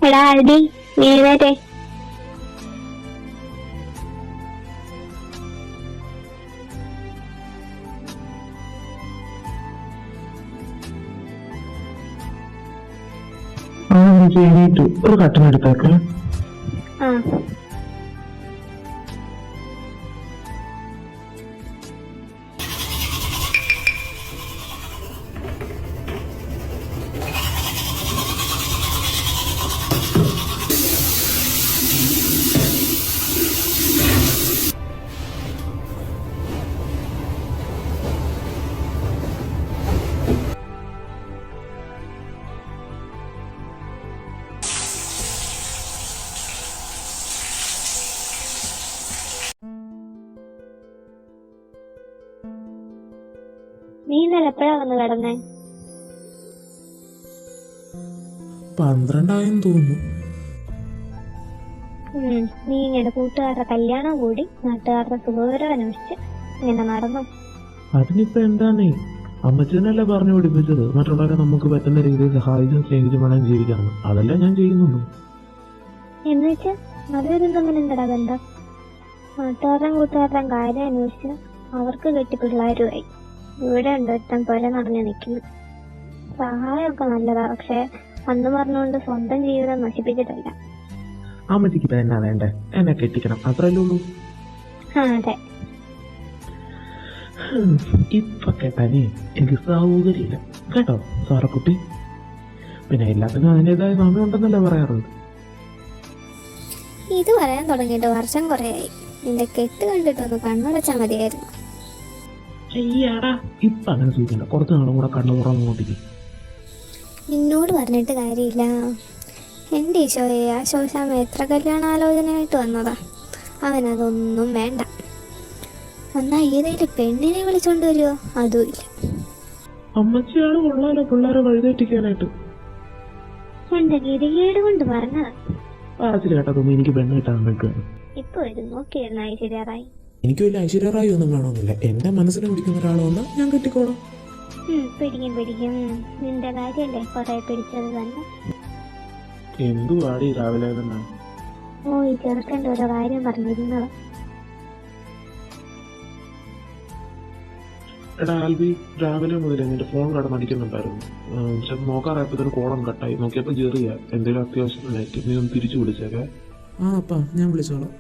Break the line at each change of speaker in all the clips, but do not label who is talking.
എടാ ആൽബി, നീ എഴുന്നേറ്റേ.
ഒരു കട്ടൻ എടുത്തേക്ക്.
ആ നീ ഇന്നലെ എപ്പോഴാ വന്ന് കിടന്നേ?
12 തോന്നുന്നു.
നീ ഇങ്ങനെ കൂട്ടുകാരുടെ കല്യാണം കൂടി നാട്ടുകാരുടെ സുഖകരം അന്വേഷിച്ച് ഇങ്ങനെ നടന്നു.
അതിനിപ്പോ എന്താന്നേ, അമ്മച്ചനല്ലേ പറഞ്ഞു പിടിപ്പിച്ചത് മറ്റുള്ളവരെ നമുക്ക് പറ്റുന്ന രീതിയിൽ സഹായിച്ചും സ്നേഹിച്ചും വേണം ജീവിക്കണം. അതല്ലേ ഞാൻ ചെയ്യുന്നുള്ളൂ.
എന്ന് വെച്ച് അതൊരു തമ്മിൽ എന്താ ബന്ധം? നാട്ടുകാരുടെയും കൂട്ടുകാരുടെയും കാര്യം അന്വേഷിച്ച് അവർക്ക് കെട്ടി പിള്ളേരുമായി ഇവിടെ ഉണ്ട് ഇഷ്ടം പോലെ നിറഞ്ഞു നിൽക്കുന്നു. സഹായമൊക്കെ നല്ലതാ, പക്ഷെ അന്ന് പറഞ്ഞുകൊണ്ട് സ്വന്തം ജീവിതം നശിപ്പിച്ചിട്ടില്ല.
അമ്മച്ചിക്ക് ഇപ്പൊ എന്നാ വേണ്ടേ? എന്നെ കെട്ടിക്കണം, അത്രല്ലേ ഉള്ളൂ.
അതെ.
ഇപ്പൊ കേട്ടാനേ എനിക്ക് സൗകര്യമില്ല കേട്ടോ സാറക്കുട്ടി. പിന്നെ എല്ലാത്തിനും അതിൻ്റെതായ സമയം ഉണ്ടെന്നല്ലേ പറയാറുണ്ട്.
ഇത് പറയാൻ തുടങ്ങിയിട്ട് വർഷം കുറേയായി. നിന്റെ കെട്ട് കണ്ടിട്ടൊന്ന് കണ്ണടച്ചാൽ മതിയായിരുന്നു.
ചെയ്യാടാ, ഇപ്പൊ അങ്ങനെ സൂചിക്കണ്ട. കുറച്ച് നാളും കൂടെ കണ്ണു തുറന്നു നോക്കിക്കും.
നിന്നോട് പറഞ്ഞിട്ട് കാര്യമില്ല. എൻ്റെ ഈശോയെ, ആ ശോശാമ്മ എത്ര കല്യാണാലോചനയായിട്ട് വന്നതാ. അവനതൊന്നും വേണ്ട. എന്നാ ഏതെങ്കിലും പെണ്ണിനെ വിളിച്ചോണ്ട് വരുമോ? അതുമില്ല.
അമ്മച്ചിയാണ് കൊള്ളാലോ പിള്ളേരെ വഴിതെറ്റിക്കാനായിട്ട്.
എന്റെ ഗതികേട് കൊണ്ട് പറഞ്ഞതാ.
പാച്ചിൽ കേട്ടതൊന്നും എനിക്ക് പെണ്ണ് കിട്ടാൻ നിൽക്കുകയാണ്.
ഇപ്പൊ ഇത് നോക്കിയിരുന്ന ഐശ്വര്യറായി.
എനിക്ക് വലിയ ഐശ്വര്യറായി ഒന്നും വേണമെന്നില്ല. എന്റെ മനസ്സിനെ പിടിക്കുന്ന ഒരാൾ വന്നാൽ ഞാൻ കെട്ടിക്കോളാം.
പിടിക്കും. നിന്റെ കാര്യല്ലേ കൊറേ പിടിച്ചത് തന്നെ.
എന്തുവാടി രാവിലെ തന്നെ?
ഓ, ഈ ചെറുക്കൻ്റെ ഓരോ കാര്യം പറഞ്ഞിരുന്നതാ.
എടാ ആൽബി, രാവിലെ മുതൽ എന്റെ ഫോൺ കടന്നടിക്കുന്നുണ്ടായിരുന്നു. നോക്കാറായപ്പോ കോളം കട്ടായി. നോക്കിയപ്പോ ചെറിയ എന്തെങ്കിലും അത്യാവശ്യമായിട്ട് നീ ഒന്ന് തിരിച്ചു വിളിച്ചേക്കെ. ആ അപ്പാ, ഞാൻ വിളിച്ചോളാം.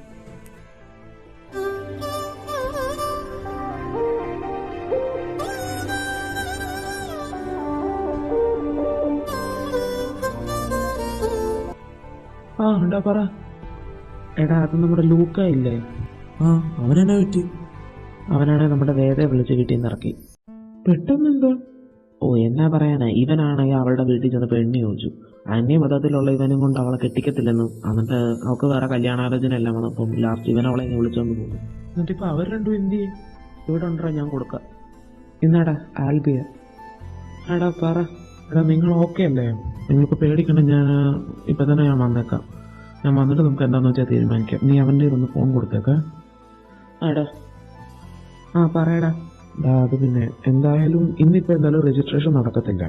ആ എന്താ പറ. എടാ അത് നമ്മുടെ ലൂക്ക ഇല്ലേ? ആ, അവനെന്നാ പറ്റി? അവനാണെ നമ്മുടെ വേദയെ വിളിച്ച് കിട്ടിയെന്ന് ഇറക്കി. പെട്ടെന്നെന്താ? ഓ എന്നാ പറയാനാ, ഇവനാണെങ്കിൽ അവളുടെ വീട്ടിൽ ചെന്ന് പെണ്ണി ചോദിച്ചു. അന്യമതത്തിലുള്ള ഇവനും കൊണ്ട് അവളെ കെട്ടിക്കത്തില്ലെന്നും എന്നിട്ട് അവൾക്ക് വേറെ കല്യാണാലോചന എല്ലാം വന്നപ്പം ലാസ്റ്റ് ഇവൻ അവളെ വിളിച്ചോണ്ട് പോകുന്നു. എന്നിട്ടിപ്പോ അവർ രണ്ടും എന്ത് ചെയ്യും? ഇവിടെ ഉണ്ടോ, ഞാൻ കൊടുക്കാം. ഇന്നാടാ ആൽബിയ. എടാ പറ. എടാ നിങ്ങൾ ഓക്കെ അല്ലേ? നിങ്ങൾക്ക് പേടിക്കണ്ട, ഞാൻ ഇപ്പൊ തന്നെ ഞാൻ വന്നേക്കാം. ഞാൻ വന്നിട്ട് നമുക്ക് എന്താണെന്ന് വെച്ചാൽ തീരുമാനിക്കാം. നീ അവൻ്റെ ഒന്ന് ഫോൺ കൊടുത്തേക്ക. എടാ ആ പറയടാ. അത് പിന്നെ എന്തായാലും ഇന്നിപ്പോൾ എന്തായാലും രജിസ്ട്രേഷൻ നടക്കത്തില്ല.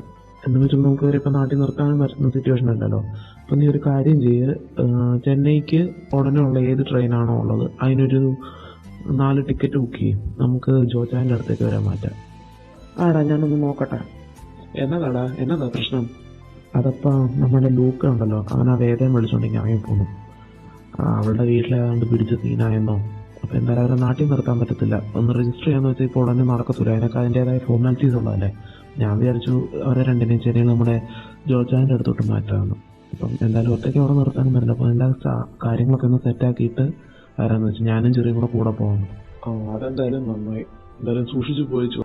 എന്ന് വെച്ചാൽ നമുക്ക് ഇവരിപ്പോൾ നാട്ടിൽ നിർത്താനും പറ്റുന്ന സിറ്റുവേഷൻ ഉണ്ടല്ലോ. അപ്പം നീ ഒരു കാര്യം ചെയ്യ്, ചെന്നൈക്ക് ഉടനെ ഉള്ള ഏത് ട്രെയിനാണോ ഉള്ളത് അതിനൊരു 4 ടിക്കറ്റ് ബുക്ക് ചെയ്യും. നമുക്ക് ജോജാൻ്റെ അടുത്തേക്ക് വരാൻ മാറ്റാം. ആടാ ഞാനൊന്ന് നോക്കട്ടെ. എന്നതാ പ്രശ്നം? അതപ്പോൾ നമ്മുടെ ലൂക്ക ഉണ്ടല്ലോ, അവൻ ആ വേദന വിളിച്ചോണ്ടെങ്കിൽ ഇറങ്ങി പോന്നു. അവളുടെ വീട്ടിലേതാണ്ട് പിടിച്ച് സീനായെന്നോ. അപ്പോൾ എന്തായാലും അവരെ നാട്ടിൽ നിർത്താൻ പറ്റത്തില്ല. ഒന്ന് രജിസ്റ്റർ ചെയ്യാന്ന് വെച്ചാൽ ഇപ്പോൾ ഉടനെ നടക്കത്തില്ല. അതിനൊക്കെ അതിൻ്റെതായ ഫോർമാലിറ്റീസ് ഉള്ളതല്ലേ. ഞാൻ വിചാരിച്ചു അവരെ രണ്ടിനെയും ചെറിയ നമ്മുടെ ജോജാൻ്റെ അടുത്തോട്ട് മാറ്റാമെന്ന്. അപ്പം എന്തായാലും ഒറ്റയ്ക്ക് അവിടെ നിർത്താനും പറ്റില്ല. അപ്പോൾ എല്ലാ കാര്യങ്ങളൊക്കെ ഒന്ന് സെറ്റാക്കിയിട്ട് വരാമെന്ന് വെച്ചാൽ ഞാനും ചെറിയും കൂടെ പോകുന്നു. അതെന്തായാലും നന്നായി. എന്തായാലും സൂക്ഷിച്ചു പോയിച്ചു.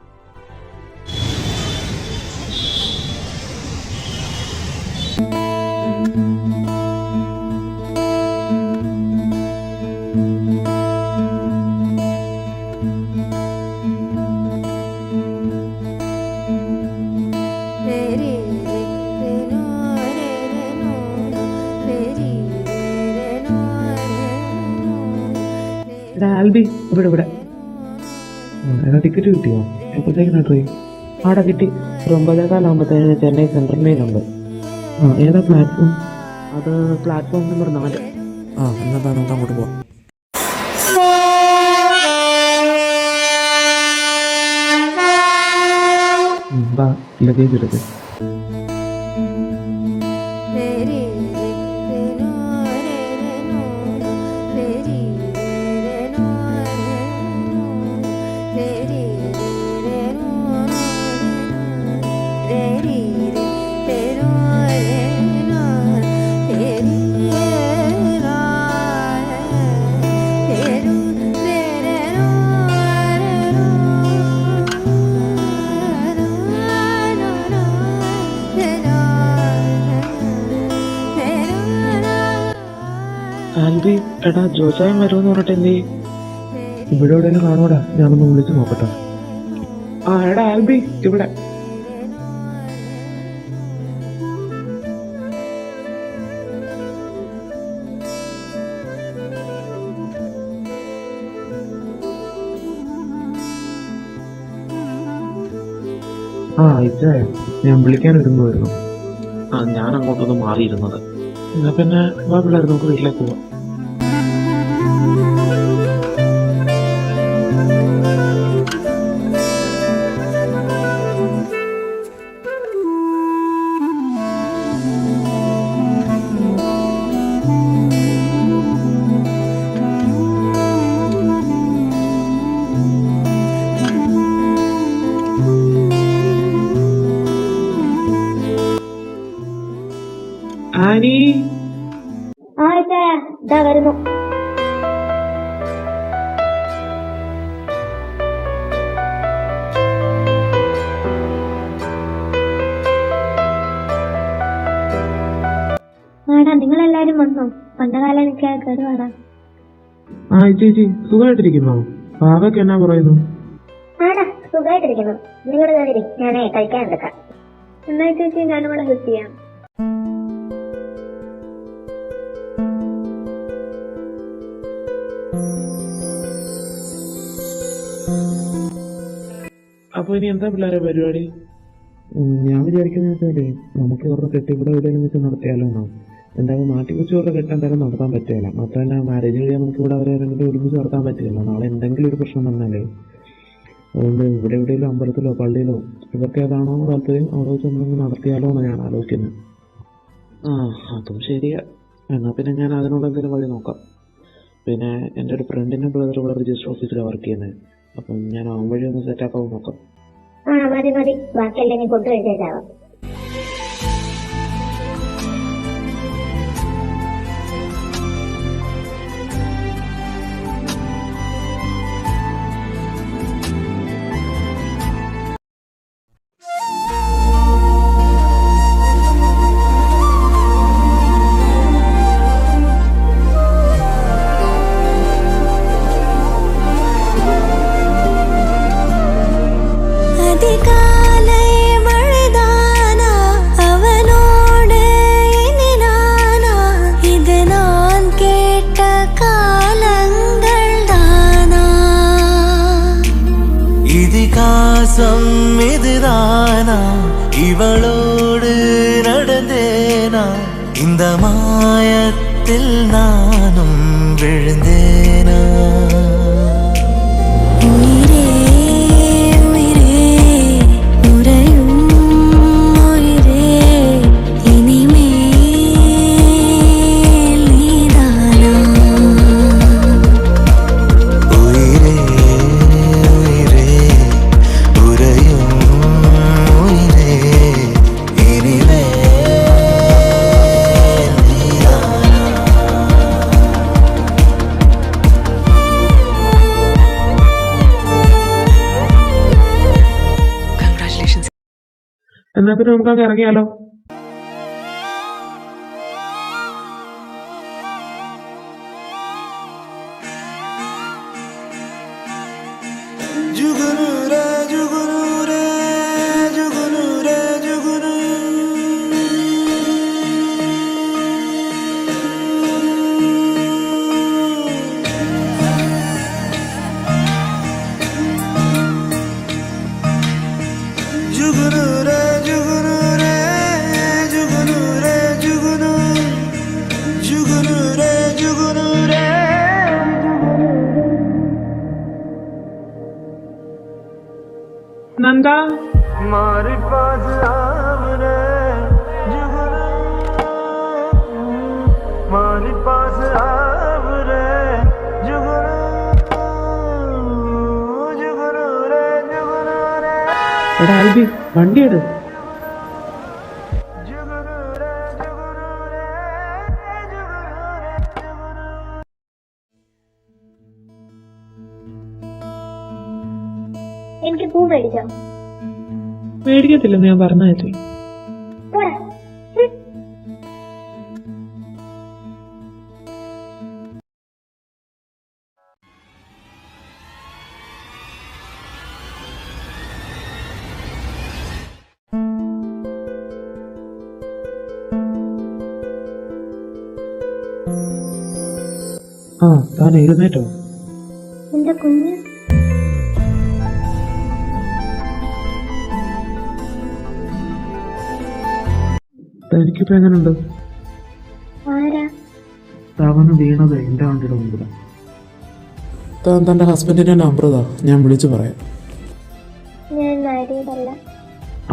ആൽബി ഇവിടെ ഇവിടെ. ഏതാ ടിക്കറ്റ് കിട്ടിയോ? എപ്പോഴത്തേക്കാണ് ട്രെയിൻ? ആടെ കിട്ടി. ഒരു 9:15 ചെന്നൈ സെൻട്രൽ മെയിലുണ്ട്. ഏതാ പ്ലാറ്റ്ഫോം? അത് പ്ലാറ്റ്ഫോം നമ്പർ 4. എന്നാ നമുക്ക് അങ്ങോട്ട് പോവാം. ലഗേജ് എടുക്ക്. ആൽബി എടാ ജോസായം വരുമെന്ന് പറഞ്ഞിട്ട് എന്ത് ചെയ്യും? ഇവിടെ എവിടെയെങ്കിലും കാണൂടാ, ഞാനൊന്ന് വിളിച്ച് നോക്കട്ടെ. എടാ ആൽബി ഇവിടെ. ഇച്ചേ ഞാൻ വിളിക്കാൻ വരുന്നു. ഞാൻ അങ്ങോട്ടൊന്ന് മാറിയിരുന്നത്. എന്നാ പിന്നെ വാ പിള്ളേർ, നമുക്ക് വീട്ടിലേക്ക് പോവാം. ആനി
ഇതാ വരുന്നു. ആടാ നിങ്ങളെല്ലാരും വന്നോ? പണ്ടകാലം എനിക്ക് കേടുവാടാ.
ചേച്ചി സുഖമായിട്ടിരിക്കുന്നോ? പാവയ്ക്ക് എന്നാ പറയുന്നു?
ആടാ സുഖമായിട്ടിരിക്കുന്നു. നിങ്ങൾ കയറി, ഞാനേ കഴിക്കാൻ എടുക്കാം. എന്നാ ചേച്ചി ഞാനിവിടെ ഹെൽപ്പ് ചെയ്യാം.
അപ്പൊ ഇനി എന്താ പിള്ളേരെ പരിപാടി? ഞാൻ വിചാരിക്കുന്ന വെച്ചാല് നമുക്ക് ഇവരുടെ കെട്ട് ഇവിടെ എവിടെയെങ്കിലും വെച്ച് നടത്തിയാലോ എന്നാ. എന്തായാലും നാട്ടിൽ വെച്ച് ഇവരുടെ കെട്ട് എന്തായാലും നടത്താൻ പറ്റില്ല. മാത്രമല്ല മാരേജ് കഴിയാൻ നമുക്ക് ഇവിടെ അവരെ രണ്ടും ഒരുമിച്ച് നടത്താൻ പറ്റില്ല. നാളെ എന്തെങ്കിലും ഒരു പ്രശ്നം വന്നാലേ. അതുകൊണ്ട് ഇവിടെ എവിടെയെങ്കിലും അമ്പലത്തിലോ പള്ളിയിലോ ഇവർക്ക് ഏതാണോ താല്പര്യം അവിടെ വെച്ച് എന്തെങ്കിലും നടത്തിയാലോ എന്ന് ഞാൻ ആലോചിക്കുന്നത്. അതും ശരിയാ. എന്നാൽ പിന്നെ ഞാൻ അതിനോട് എന്തെങ്കിലും വഴി നോക്കാം. പിന്നെ എൻ്റെ ഒരു ഫ്രണ്ടിൻ്റെ ബ്രദർ ഇവിടെ രജിസ്റ്റർ ഓഫീസിലാണ് വർക്ക് ചെയ്യുന്നത്. അപ്പം ഞാൻ അവൻ വഴി ഒന്ന് സെറ്റാക്കാൻ നോക്കാം.
മതി ബാക്കിയെല്ലാം നീ കൊണ്ടുവരുത്തേക്കാവാം.
இதுதானா இவளோடு நடந்தேனா இந்த மாயத்தில் நானும் விழுந்தேனா உயிரே உயிரே உறையும் உயிரே இனிமேல் நீதானா உயிரே உயிரே உறையும் உயிரே இனிமேல்
എന്നാ പിന്നെ നമുക്കങ്ങ് ഇറങ്ങിയാലോ? എന്താ എടാ ആൽബി വണ്ടി എടു.
എനിക്ക് പൂ മേടിച്ചോ?
മേടിക്കത്തില്ലെന്ന് ഞാൻ പറഞ്ഞായിരുന്നു.
പോടാ.
ആ താൻ എഴുന്നേറ്റോ?
എന്റെ കുഞ്ഞ്
തനിക്കിപ്പോ എങ്ങനെയുണ്ട്?
ആരാ?
താവന്ന് വീണത് എന്റെ വണ്ടിയുടെ മുമ്പിൽ. താൻ തന്റെ ഹസ്ബൻഡിന്റെ നമ്പർ താ, ഞാൻ വിളിച്ചു പറയാം.
ഞാൻ മാരീഡല്ല.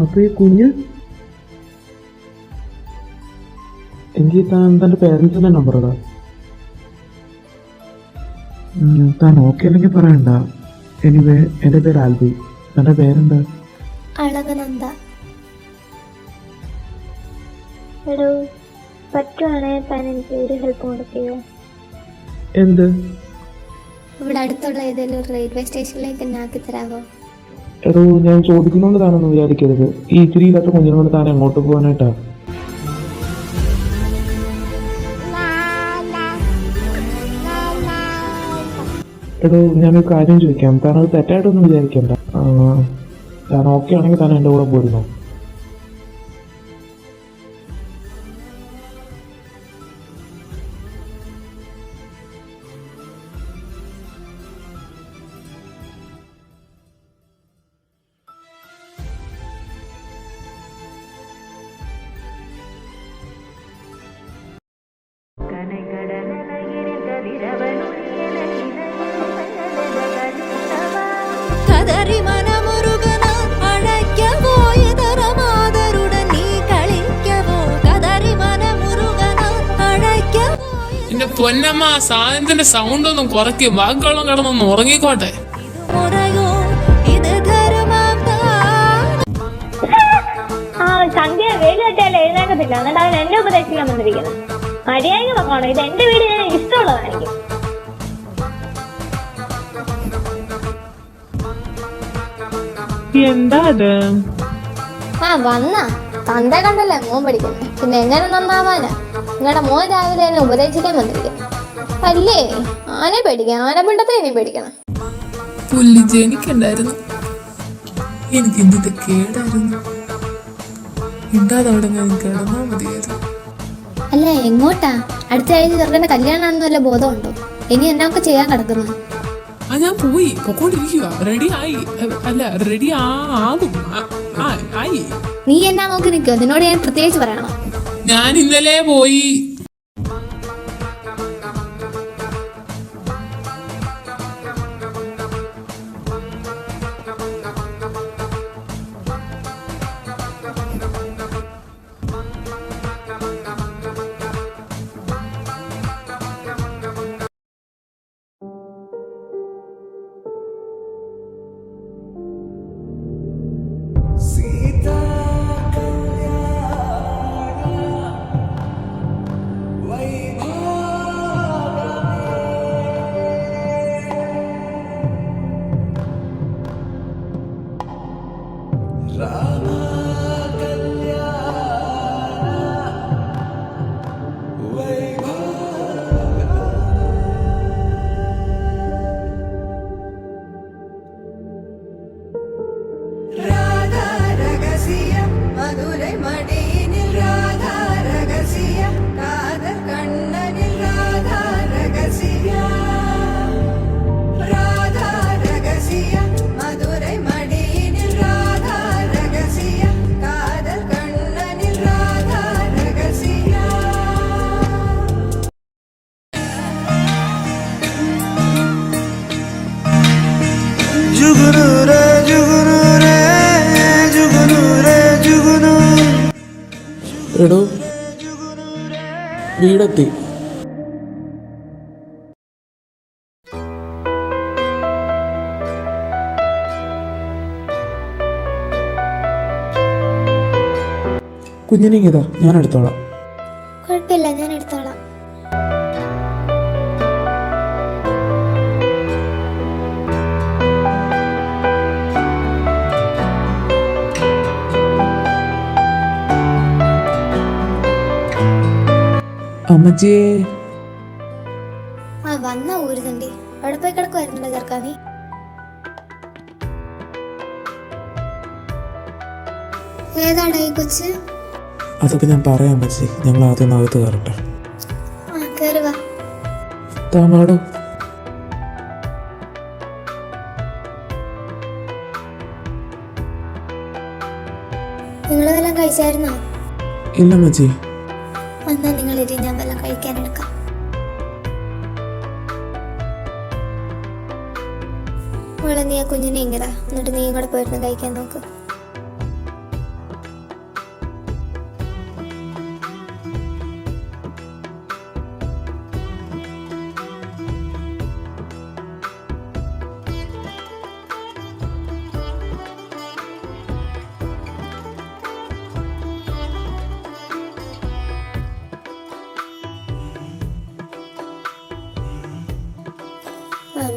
അപ്പൊ ഈ കുഞ്ഞ് എനിക്ക് താൻ തന്റെ പേരൻസിന്റെ നമ്പർ ഇതാ. താൻ ഓക്കെ അല്ലെങ്കിൽ പറയണ്ട. എനിവേ എന്റെ പേര് ആൽബി. തന്റെ പേരെന്താ?
അളകനന്ദ. എടോ പറ്റുവാണെങ്കിൽ താൻ എനിക്ക് ഒരു ഹെൽപ്പ് കൊടുക്കുകയോ?
എന്ത്?
ഇവിടെ അടുത്തുള്ള ഏതെങ്കിലും റെയിൽവേ സ്റ്റേഷനിലേക്ക് എന്നെ ആക്കി തരാമോ?
എടോ ഞാൻ ചോദിക്കുന്നോണ്ട് താനൊന്നും വിചാരിക്കരുത്. ഈ ഇത്തിരി ഇല്ലാത്ത കുഞ്ഞിനോട് താൻ എങ്ങോട്ട് പോകാനായിട്ടാ? എടോ ഞാനൊരു കാര്യം ചോദിക്കാം, താനത് തെറ്റായിട്ടൊന്നും വിചാരിക്കണ്ട. താൻ ഓക്കെ ആണെങ്കിൽ താൻ എൻ്റെ കൂടെ പോരുന്നോ?
എന്റെ പൊന്നമ്മ സാധനത്തിന്റെ സൗണ്ട് ഒന്നും കുറയ്ക്കും, വാക്കുകളും കിടന്നൊന്ന് ഉറങ്ങിക്കോട്ടെ.
സന്ധ്യ വെയിൽ കെട്ടിയാലും എഴുന്നേക്കത്തില്ല. എന്നിട്ട് അവൻ എന്നെ ഉപദേശിക്കാൻ വന്നിരിക്കുന്നത്. മര്യാദ നോക്കണം. ഇത് എന്റെ വീട്, ഞാൻ ഇഷ്ടമുള്ളതായിരിക്കും.
എന്താ അത്?
വന്നാ തന്ത കണ്ടല്ലേ മോൻ പഠിക്കുന്നത്, പിന്നെ എങ്ങനെ നന്നാവാനാ? നിങ്ങളുടെ മോൻ രാവിലെ എന്നെ ഉപദേശിക്കാൻ വന്നിരിക്കുന്നു. അല്ലേ ആനെ പേടിക്കണം, ആനപ്പിണ്ടത്തെ ഇനി പേടിക്കണം.
പുല്ലി ജനിക്കണ്ടായിരുന്നു, എനിക്ക് എന്തിന്റെ കേടായിരുന്നു. ഇണ്ടാതെ അവിടെ ഞാൻ കിടന്നാ മതിയായിരുന്നു.
അല്ല എങ്ങോട്ടാ? അടുത്ത ആഴ്ച ചെറുക്കന്റെ കല്യാണമാണെന്ന് വല്ല ബോധമുണ്ടോ? ഇനി എന്നൊക്കെ ചെയ്യാൻ കിടക്കുന്നു.
ഞാൻ പോയി പൊക്കോണ്ടിരിക്കുക. റെഡി ആയി, അല്ല റെഡി ആകും. ആയി.
നീ എന്നാ നോക്കി നിൽക്കോ? നിന്നോട് ഞാൻ പ്രത്യേകിച്ച് പറയണം.
ഞാൻ ഇന്നലെ പോയി.
जुगनू रे
എടോ, വീടെത്തി. കുഞ്ഞിനെങ്കിതാ, ഞാൻ എടുത്തോളാം.
കുഴപ്പമില്ല, ഞാൻ എടുത്തോളാം.
അമ്മച്ചിയെ,
ആ വന്ന ഊരുന്നുണ്ട്. അവിടെ പോയി കിടക്കുമായിരുന്നല്ലോ ചെറുക്കാനി. ഏതാടാ ഈ കൊച്ച്?
അതൊക്കെ ഞാൻ പറയാം അമ്മച്ചി. ഞങ്ങൾ ആദ്യം അകത്ത് കയറട്ടെ.
ആ കേറി വാ.
താമാടോ.
നിങ്ങൾ വല്ലതും കഴിച്ചായിരുന്നോ?
ഇല്ല അമ്മച്ചി.
എന്നാ നിങ്ങളിരി, ഞാൻ വല്ലതും കഴിക്കാൻ എടുക്കാം. മോളെ, നീ ആ കുഞ്ഞിനെ ഇങ്ങതാ, എന്നിട്ട് നീ കൂടെ പോയിരുന്ന് കഴിക്കാൻ നോക്ക്.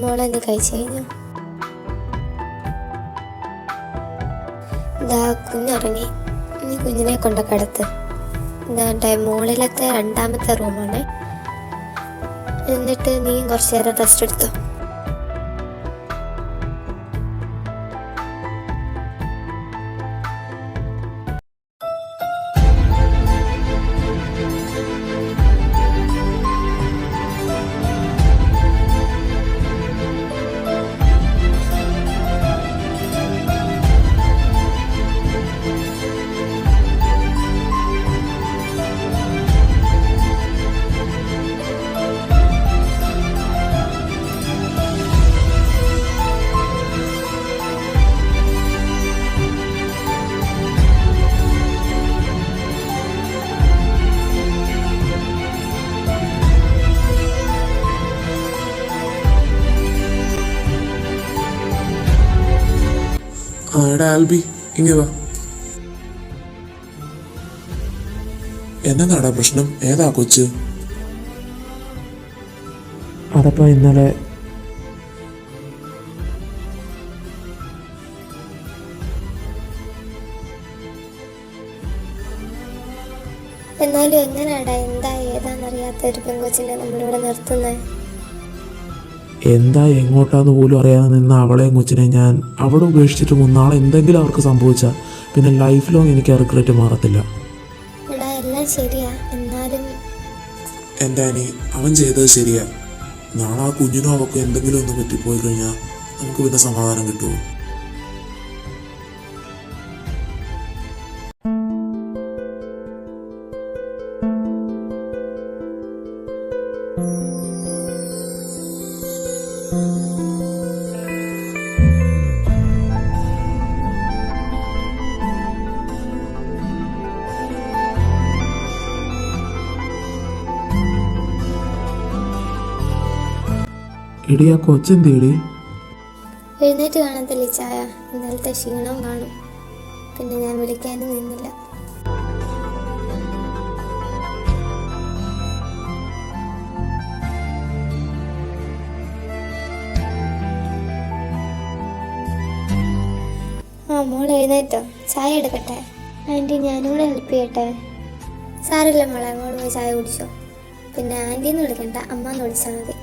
മോളെ, നീ കഴിച്ചു കഴിഞ്ഞു? ഇതാ കുഞ്ഞിറങ്ങി. നീ കുഞ്ഞിനെ കൊണ്ട് കിടത്ത്. ഇതാ മുകളിലത്തെ 2ാമത്തെ റൂമാണ്. എന്നിട്ട് നീ കുറച്ച് നേരം റെസ്റ്റ് എടുത്തോ.
എടാ ആൽബി, ഇങ്ങ വാ. എന്നതാടാ പ്രശ്നം? ഏതാ കൊച്ച്? അതപ്പോ ഇന്നലെ
എന്നാലും എങ്ങനെയാടാ, എന്താ ഏതാന്നറിയാത്ത ഒരു പെൺകൊച്ചിനെ നമ്മളിവിടെ നിർത്തുന്നത്?
എന്താ എങ്ങോട്ടാന്ന് പോലും അറിയാതെ നിന്ന അവളെയും കൊച്ചിനെ ഞാൻ അവിടെ ഉപേക്ഷിച്ചിട്ട് നാളെ എന്തെങ്കിലും അവർക്ക് സംഭവിച്ചാൽ പിന്നെ ലൈഫ് ലോങ് എനിക്ക് ആ റിഗ്രറ്റ് മാറത്തില്ല.
എടാ, എല്ലാം ശരിയാ, എന്നാലും
എൻ്റെ അനി, അവൻ ചെയ്തത് ശരിയാ. നാളെ ആ കുഞ്ഞിനോ അവർക്ക് എന്തെങ്കിലും ഒന്ന് പറ്റിപ്പോയി കഴിഞ്ഞാൽ നമുക്ക് പിന്നെ സമാധാനം കിട്ടുമോ? എടി, ആ കൊച്ചെന്തേടി?
എഴുന്നേറ്റ് കാണത്തില്ല ചായ. ഇന്നലത്തെ ക്ഷീണവും കാണും. പിന്നെ ഞാൻ വിളിക്കാനും നിന്നില്ല. ആ മോൾ എഴുന്നേറ്റോ? ചായ എടുക്കട്ടെ? ആൻറ്റി, ഞാനും കൂടെ ഹെൽപ്പ് ചെയ്യട്ടെ? സാരമില്ല മോളെ, അങ്ങോട്ട് പോയി ചായ കുടിച്ചോ. പിന്നെ ആൻറ്റിന്ന് വിളിക്കണ്ട, അമ്മന്ന് വിളിച്ചാൽ മതി.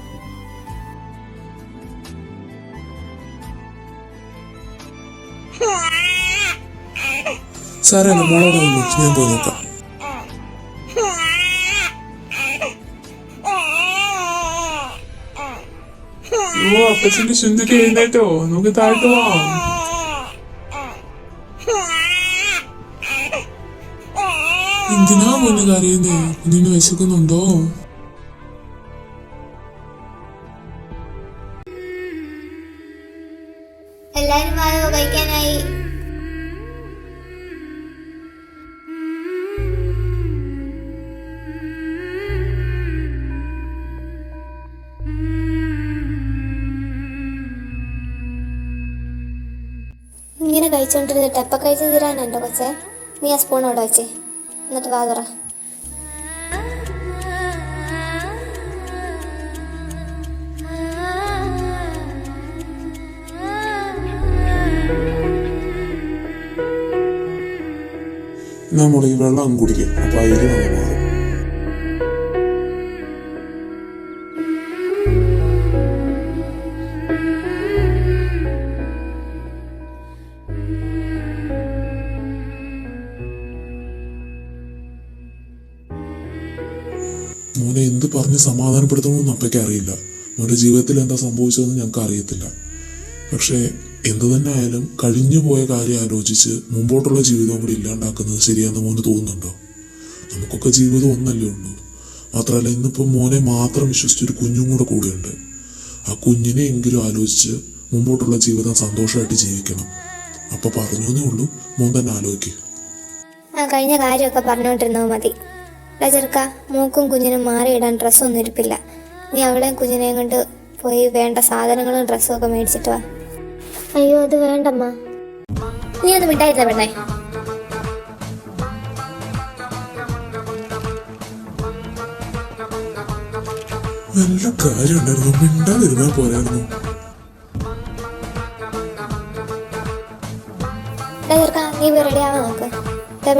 സാരല്ല, മോളോട് വന്നു, ഞാൻ പോയി നോക്കാം. അപ്പച്ചന്റെ ശുന്ധിക്ക് എഴുന്നേറ്റോ? നമുക്ക് താഴ്ത്തു പോവാം. എന്തിനാ മുന്നേ കരയുന്നേ? കുഞ്ഞിന് വിശക്കുന്നുണ്ടോ?
എല്ലാരും വായോ, കഴിക്കാനായി. കഴിച്ചോണ്ടിരുന്നിട്ട് എപ്പോൾ കഴിച്ചു തീരാനുണ്ടോ കൊച്ചേ? നീ ആ സ്പൂൺ അവിടെ വെച്ചേ, എന്നിട്ട് വാതറ.
നമ്മൾ ഈ വെള്ളം കുടിക്കും, അപ്പൊ ആ എരിവ് അങ്ങ് മാറും. മോനെ എന്ത് പറഞ്ഞ് സമാധാനപ്പെടുത്തണമെന്ന് അപ്പയ്ക്ക് അറിയില്ല. മോന്റെ ജീവിതത്തിൽ എന്താ സംഭവിച്ചതെന്ന് ഞങ്ങൾക്ക് അറിയത്തില്ല. പക്ഷേ എന്തു തന്നെ ആയാലും കഴിഞ്ഞു പോയ കാര്യം ആലോചിച്ച് മുമ്പോട്ടുള്ള ജീവിതവും കൂടി ഇല്ലാണ്ടാക്കുന്നത് ശരിയാണെന്ന് മോന് തോന്നുന്നുണ്ടോ? നമുക്കൊക്കെ ജീവിതം ഒന്നല്ലേ ഉള്ളൂ. മാത്രമല്ല ഇന്നിപ്പോൾ മോനെ മാത്രം വിശ്വസിച്ചൊരു കുഞ്ഞും കൂടെ കൂടെയുണ്ട്. ആ കുഞ്ഞിനെ എങ്കിലും ആലോചിച്ച് മുമ്പോട്ടുള്ള ജീവിതം സന്തോഷമായിട്ട് ജീവിക്കണം. അപ്പം പറഞ്ഞേ ഉള്ളൂ, മോൻ തന്നെ ആലോചിക്കുക.
ആ കഴിഞ്ഞ കാര്യമൊക്കെ പറഞ്ഞുകൊണ്ടിരുന്നാൽ മതി. ചെറുക്ക, മൂക്കും കുഞ്ഞിനും മാറിയിടാൻ ഡ്രസ്സൊന്നും ഇരിപ്പില്ല. നീ അവളെയും കുഞ്ഞിനെയും കൊണ്ട് പോയി വേണ്ട സാധനങ്ങളും ഡ്രസ്സും ഒക്കെ മേടിച്ചിട്ട് വാ. അയ്യോ അത് വേണ്ടമ്മ. നീ ഒന്ന് മിണ്ടായിരുന്ന പെണ്ണേ.
നല്ല കാര്യം ഉണ്ടായിരുന്നു, മിണ്ടാതിരുന്നാൽ പോരായിരുന്നു.
ചെറുക്ക, നീ പോയി റെഡിയാവാൻ നോക്ക്.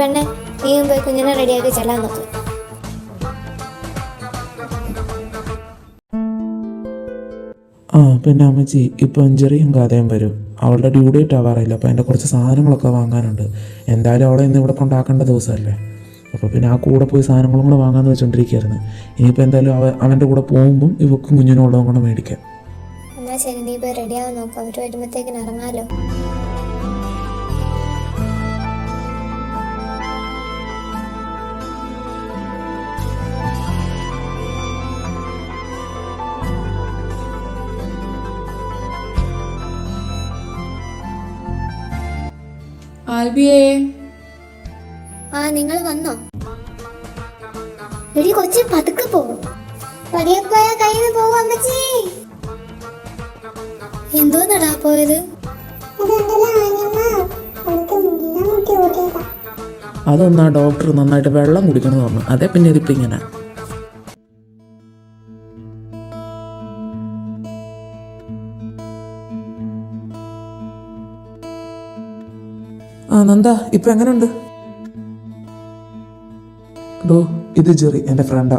പെണ്ണെ, നീയും പോയി കുഞ്ഞിനെ റെഡിയാക്കി ചെല്ലാൻ നോക്ക്.
പിന്നെ അമ്മച്ചി ഇപ്പം ചെറിയും കഥയും വരും. അവളുടെ ഡ്യൂ ഡേറ്റ് ആവാറില്ല. അപ്പോൾ അതിൻ്റെ കുറച്ച് സാധനങ്ങളൊക്കെ വാങ്ങാനുണ്ട്. എന്തായാലും അവളെ ഇന്ന് ഇവിടെ കൊണ്ടാക്കേണ്ട ദിവസമല്ലേ. അപ്പോൾ പിന്നെ ആ കൂടെ പോയി സാധനങ്ങളും കൂടെ വാങ്ങാമെന്ന് വെച്ചോണ്ടിരിക്കുകയായിരുന്നു. ഇനിയിപ്പോൾ എന്തായാലും അവൻ്റെ കൂടെ പോകുമ്പം ഇവക്കും കുഞ്ഞിനും ഉള്ളതും കൂടെ മേടിക്കാം.
എന്നാ ശരി, നീ പോയി റെഡിയാവാൻ നോക്കാം. അവർ വരുമ്പോഴത്തേക്കിന് ഇറങ്ങാലോ.
ആൽബിയേ,
ആ നിങ്ങൾ വന്നോ? എടി കൊച്ചി, പതുക്കെ പോകും. പതിയെ കയ്യിൽ പോകും അമ്മച്ചി. എന്തോന്നടാ പോയത്?
അതൊന്നാ ഡോക്ടർ നന്നായിട്ട് വെള്ളം കുടിക്കണമെന്ന് പറഞ്ഞു. അതേ പിന്നെ ഇതിപ്പോൾ ഇങ്ങനെ. ആ നന്ദ, ഇപ്പം എങ്ങനെയുണ്ട്? ഡോ, ഇത് ജെറി, എൻ്റെ ഫ്രണ്ടാ.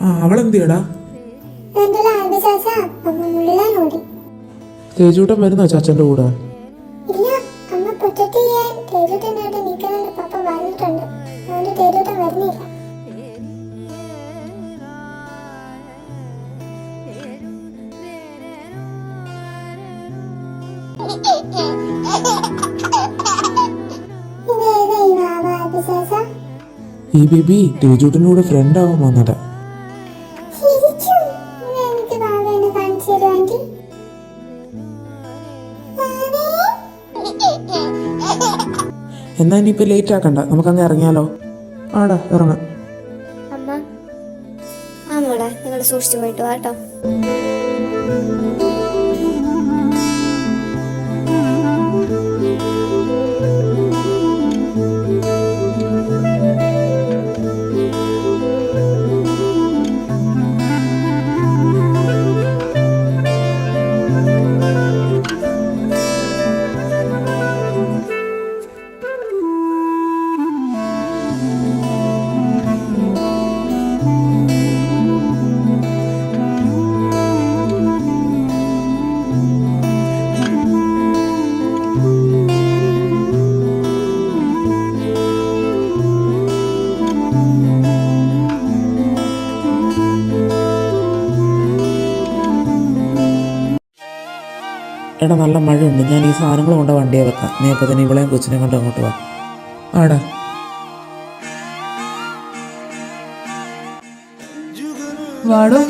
ആ അവളെന്തിയടാ? തേജൂട്ടൻ വരുന്നോ ചാച്ചൻ്റെ കൂടെ? ഈ ബേബി തേജൂട്ടൻ്റെ കൂടെ ഫ്രണ്ട് ആവാൻ വന്നതാ. എന്നാ ഇനിയിപ്പോൾ ലേറ്റ് ആക്കണ്ട, നമുക്കങ്ങ് ഇറങ്ങിയാലോ? ആടാ ഇറങ്ങാം.
അമ്മ, ആ മോളെ, നിങ്ങൾ സൂക്ഷിച്ചു പോയിട്ട് വാട്ടോ.
എടാ നല്ല മഴയുണ്ട്, ഞാൻ ഈ സാധനങ്ങൾ കൊണ്ട് വണ്ടിയെ വെക്കാം. നീ അപ്പോൾ തന്നെ ഇവളെയും കൊച്ചിനെ കൊണ്ട് അങ്ങോട്ട് വാ. ആടാ
വാടോ.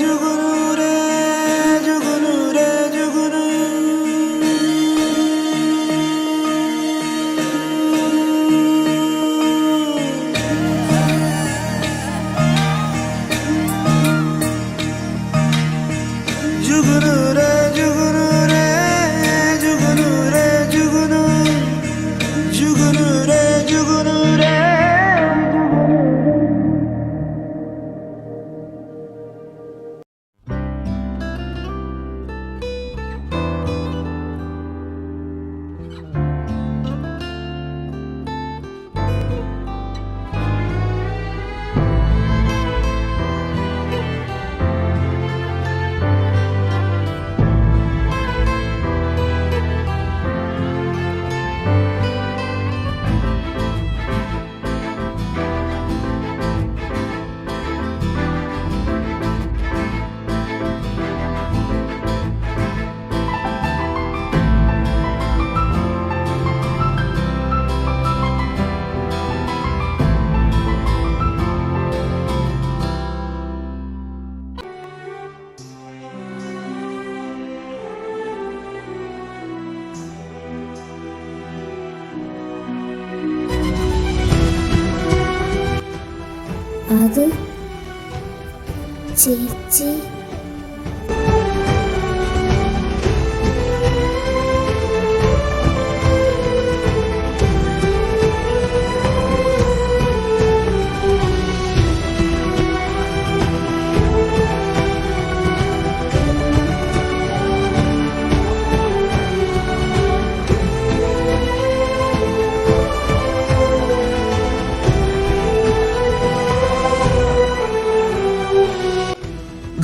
ചേച്ചി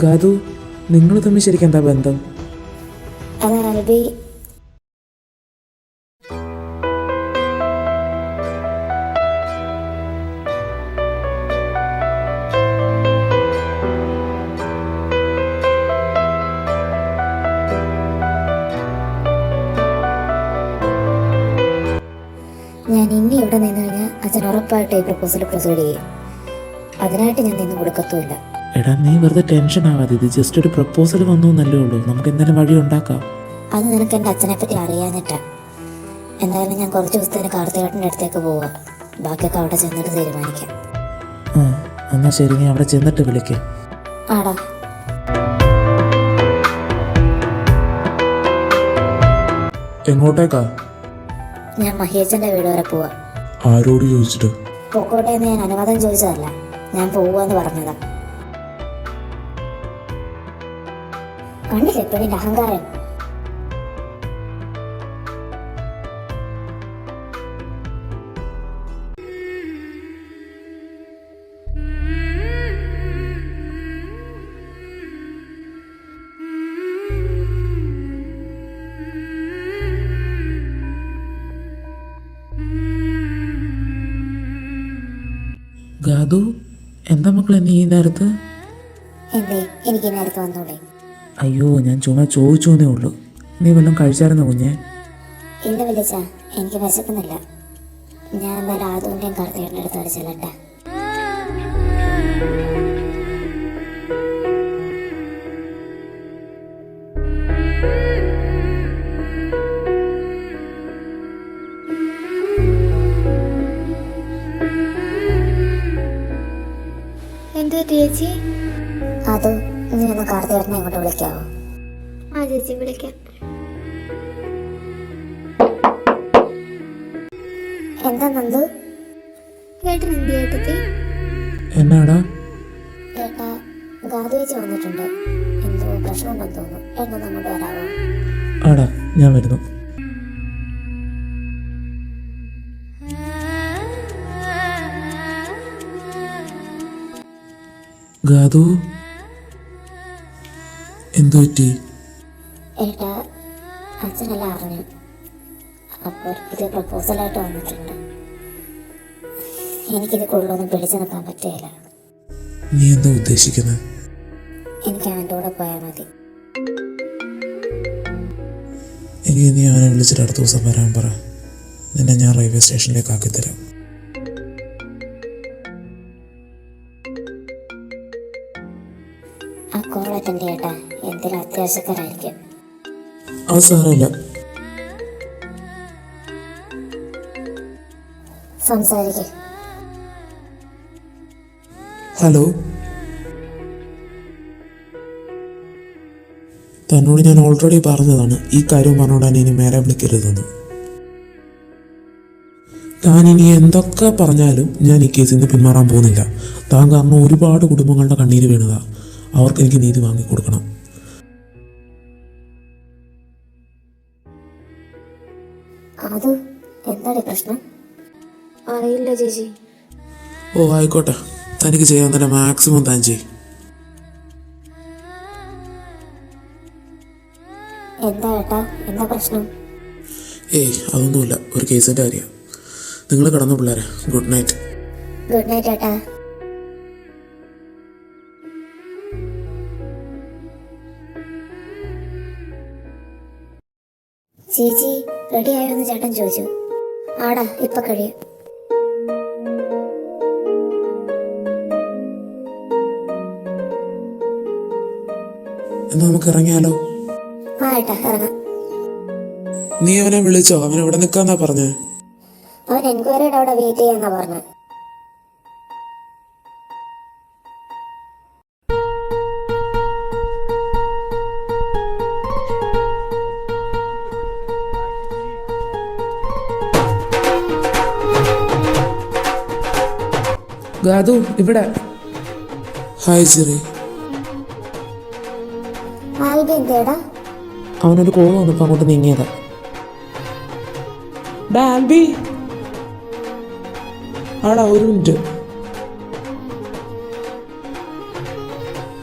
ഗാദു, നിങ്ങൾ തമ്മിൽ ശരിക്കും എന്താ ബന്ധം?
അത് അൽബി ഞാൻ ഇനി ഇവിടെ നിന്ന് കഴിഞ്ഞാൽ അച്ഛൻ ഉറപ്പായിട്ട് ഈ പ്രപ്പോസൽ പ്രൊസീഡ് ചെയ്യും. അതിനായിട്ട് ഞാൻ നിന്ന് കൊടുക്കത്തുമില്ല.
എടാ, നീ വെറുതെ ടെൻഷൻ ആവാതെ, ഇത് ജസ്റ്റ് ഒരു പ്രപ്പോസൽ വന്നു എന്നല്ലേ ഉള്ളൂ. നമുക്ക് എന്തായാലും വഴി ഉണ്ടാക്കാം.
അത് നിനക്ക് എൻ്റെ അച്ഛനെ പറ്റി അറിയാഞ്ഞിട്ടാ. എന്തായാലും ഞാൻ കുറച്ച് ദിവസത്തിന് കാർത്തികേട്ടൻ്റെ അടുത്തേക്ക് പോവാ. ബാക്കിയൊക്കെ അവിടെ ചെന്നിട്ട് തീരുമാനിക്കാം.
ആ, എന്നാ ശരി, നീ അവിടെ ചെന്നിട്ട് വിളിക്കാം.
ആടാ.
എങ്ങോട്ടേക്കാ?
ഞാൻ മഹിയച്ചൻ്റെ വീട് വരെ പോവാ.
ആരോട് ചോദിച്ചിട്ട്?
പൊക്കോട്ടെ എന്ന് ഞാൻ അനുവാദം ചോദിച്ചതല്ല, ഞാൻ പോവാന്ന് പറഞ്ഞതാ. കണ്ടില്ലേ പെണ്ണിന്റെ അഹങ്കാരം.
ഗാദു, എന്താ മക്കളെ നീ ഈ നേരത്ത്?
എന്തേ എനിക്ക് നേരത്തെ വന്നൂടെ?
അയ്യോ, ഞാൻ ചുമ്മാ ചോദിച്ചോന്നേ ഉള്ളൂ. നീ വല്ലതും കഴിച്ചായിരുന്നോ കുഞ്ഞെ?
ഇല്ല വിളിച്ചാ, എനിക്ക് വിശക്കുന്നില്ല. ഞാൻ എന്തായാലും ആദ്യൻ്റെയും കാർത്തികേട്ടൻ്റെ അടുത്ത് അടിച്ചല്ലട്ടെ.
എന്താ ചേച്ചി?
അത് നീ ഒന്ന് കാർത്തികേട്ടനെ ഇങ്ങോട്ട് വിളിക്കാവോ?
ആ ചേച്ചി, വിളിക്കാം.
എന്താ നന്ദു?
ഏട്ടൻ എന്ത് ഏട്ടത്തി?
എന്നാടാ?
ഏട്ടാ, ഗാദു ചേച്ചി വന്നിട്ടുണ്ട്. എന്തോ പ്രശ്നമുണ്ടെന്ന് തോന്നുന്നു. ഏട്ടനൊന്ന് അങ്ങോട്ട് വരാവോ?
ആടാ, ഞാൻ വരുന്നു. ഗാദു, എന്തു പറ്റി?
ഏട്ടാ, അച്ഛനെല്ലാം അറിഞ്ഞു. അപ്പോൾ ഇത് പ്രപ്പോസലായിട്ട് വന്നിട്ടുണ്ട്. എനിക്കിത് കൂടുതലൊന്നും പിടിച്ചു നിൽക്കാൻ പറ്റുകയില്ല.
നീ എന്താ ഉദ്ദേശിക്കുന്നത്?
എനിക്ക് അവൻ്റെ കൂടെ പോയാൽ മതി.
എനിക്ക് നീ അവനെ വിളിച്ചിട്ട് അടുത്ത ദിവസം വരാൻ പറ. നിന്നെ ഞാൻ റെയിൽവേ സ്റ്റേഷനിലേക്ക് ആക്കിത്തരാം.
ആ കോൾ അറ്റൻഡ് ചെയ്യട്ടാ, എന്തെങ്കിലും അത്യാവശ്യക്കാരായിരിക്കും.
അത് സാരമില്ല.
സംസാരിക്കേ.
ഹലോ, തന്നോട് ഞാൻ ഓൾറെഡി പറഞ്ഞതാണ് ഈ കാര്യം പറഞ്ഞോടാൻ ഇനി മേലെ വിളിക്കരുതെന്ന്. താൻ ഇനി എന്തൊക്കെ പറഞ്ഞാലും ഞാൻ ഈ കേസിൽ നിന്ന് പിന്മാറാൻ പോകുന്നില്ല. താൻ കാരണം ഒരുപാട് കുടുംബങ്ങളുടെ കണ്ണീര് വീണതാ. അവർക്ക് എനിക്ക് നീതി വാങ്ങിക്കൊടുക്കണം.
അത് എന്താണ് പ്രശ്നം?
അറിയില്ല ചേച്ചി.
ഓ ആയിക്കോട്ടെ, തനിക്ക് ചെയ്യാൻ തന്നെ മാക്സിമം താൻ ചെയ്യും.
എന്താ ഏട്ടാ, എന്താ പ്രശ്നം?
ഏയ് അതൊന്നുമില്ല, ഒരു കേസിൻ്റെ കാര്യമാണ്. നിങ്ങൾ കിടന്നു പിള്ളേരെ. Good night.
ഗുഡ് നൈറ്റ് ഏട്ടാ. ചേച്ചി റെഡി ആയോ എന്ന് ചേട്ടൻ ചോദിച്ചു. ആടാ, ഇപ്പൊ കഴിയും.
എന്നാ നമുക്ക് ഇറങ്ങിയാലോ?
ആ ഏട്ടാ, ഇറങ്ങാം.
നീ അവനെ വിളിച്ചോ? അവൻ ഇവിടെ നിൽക്കാന്നാ പറഞ്ഞേ.
അവൻ എൻക്വയറിയുടെ അവിടെ വെയിറ്റ് ചെയ്യാന്നാ പറഞ്ഞത്.
ഗാദു ഇവിടെ. Hi Siri.
ആൽബി എന്തേടാ?
അവനൊരു കോൾ വന്നപ്പോൾ അങ്ങോട്ട് നീങ്ങിയതാ. ആൽബി ആടാ, ഒരു മിനിറ്റ്.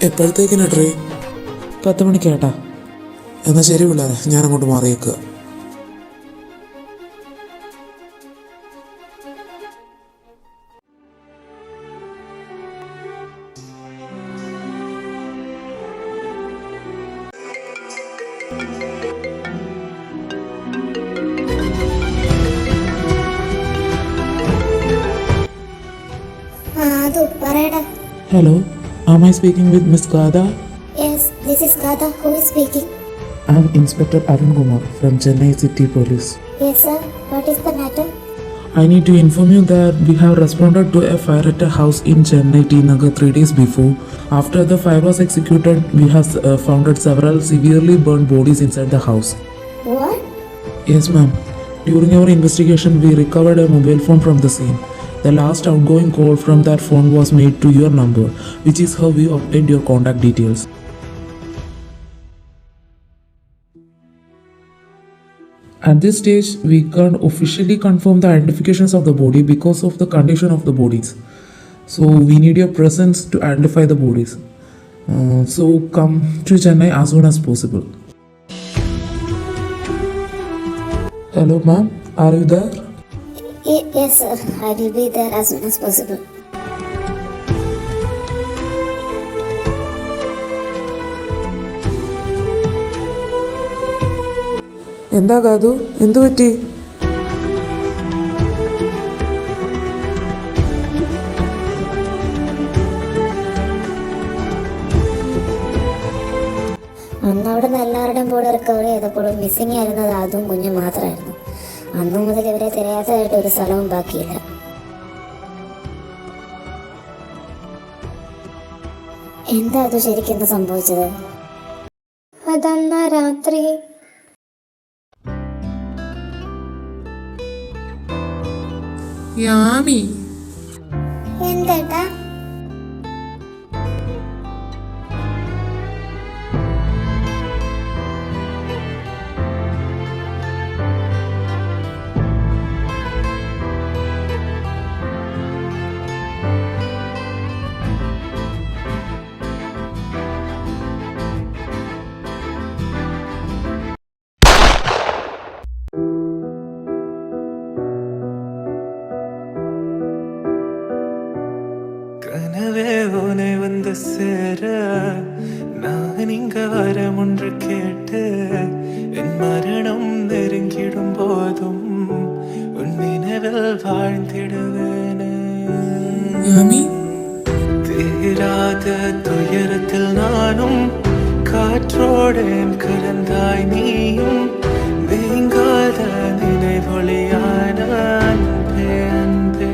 എപ്പോഴത്തേക്കിനാ ട്രെയിൻ?
10 മണിക്കേട്ടാ.
എന്നാൽ ശരി പിള്ളേരെ, ഞാൻ അങ്ങോട്ട് മാറിയേക്കുക.
അത് പറയടാ.
Hello, am I speaking with Miss Gada?
Yes, this is Gatha. Who is speaking?
I am Inspector Arun Kumar from Chennai City Police.
Yes sir, what is the matter?
I need to inform you that we have responded to a fire at a house in Chennai T Nagar 3 days before. After the fire was executed, we have found several severely burned bodies inside the house.
What?
Yes, ma'am. During our investigation, we recovered a mobile phone from the scene. The last outgoing call from that phone was made to your number, which is how we obtained your contact details. At this stage, we can't officially confirm the identifications of the body because of the condition of the bodies. So we need your presence to identify the bodies. So come to Chennai as soon as possible. Hello, ma'am. Are you there?
Yes sir, I will be there as soon as possible.
എന്താ ഗാദു, എന്തു പറ്റി?
അന്ന് അവിടെ നിന്ന് എല്ലാവരുടെയും body recover ചെയ്തപ്പോഴും missing ആയിരുന്നത് അതും കുഞ്ഞും മാത്രമായിരുന്നു. അന്നു മുതൽ ഇവരെ തിരയാത്തതായിട്ട് ഒരു സ്ഥലവും ബാക്കിയില്ല. എന്താ അത് ശരിക്കും സംഭവിച്ചത്? അതന്നാ രാത്രി
യാമി,
എന്തേട്ടാ?
கனவே உனை வந்து சேர நான் இங்க வரம் ஒன்று கேட்டு என் மரணம் நெருங்கிடும் போதும் உன் நினைவில் வாழ்ந்திடுவேனே. தீராத துயரத்தில் நானும் காற்றோடேன் கலந்தாய் நீயும் நீங்காத நினைவொளியான அன்பே அன்பே.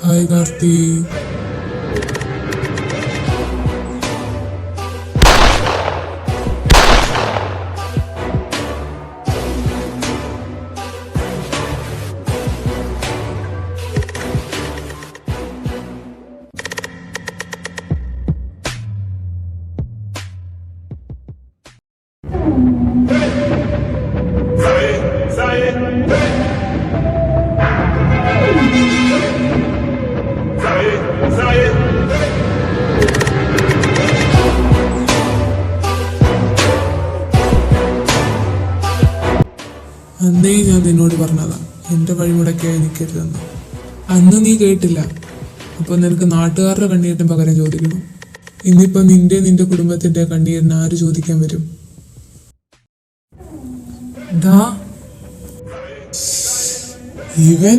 ഹായ് കാർത്തി. അന്നേ ഞാൻ നിന്നോട് പറഞ്ഞതാ എൻ്റെ വഴിമുടക്കായി നിൽക്കരുതെന്ന്. അന്ന് നീ കേട്ടില്ല. അപ്പോൾ നിനക്ക് നാട്ടുകാരുടെ കണ്ണീരിന് പകരം ചോദിക്കണം. ഇന്നിപ്പോൾ നിന്റെ കുടുംബത്തിൻ്റെ കണ്ണീരിന് ആര് ചോദിക്കാൻ വരും? ഇവൻ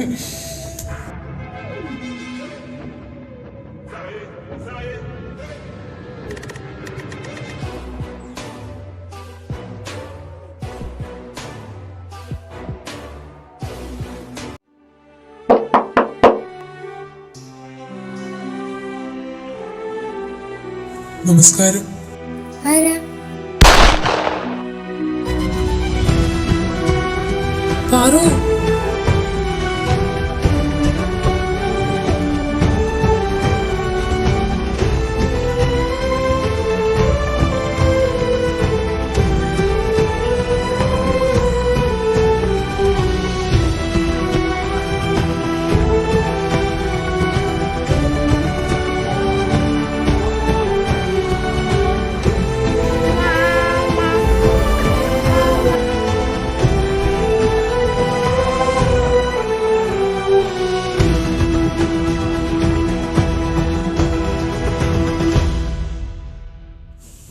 നമസ്കാരം.
ആരാ?
പാറു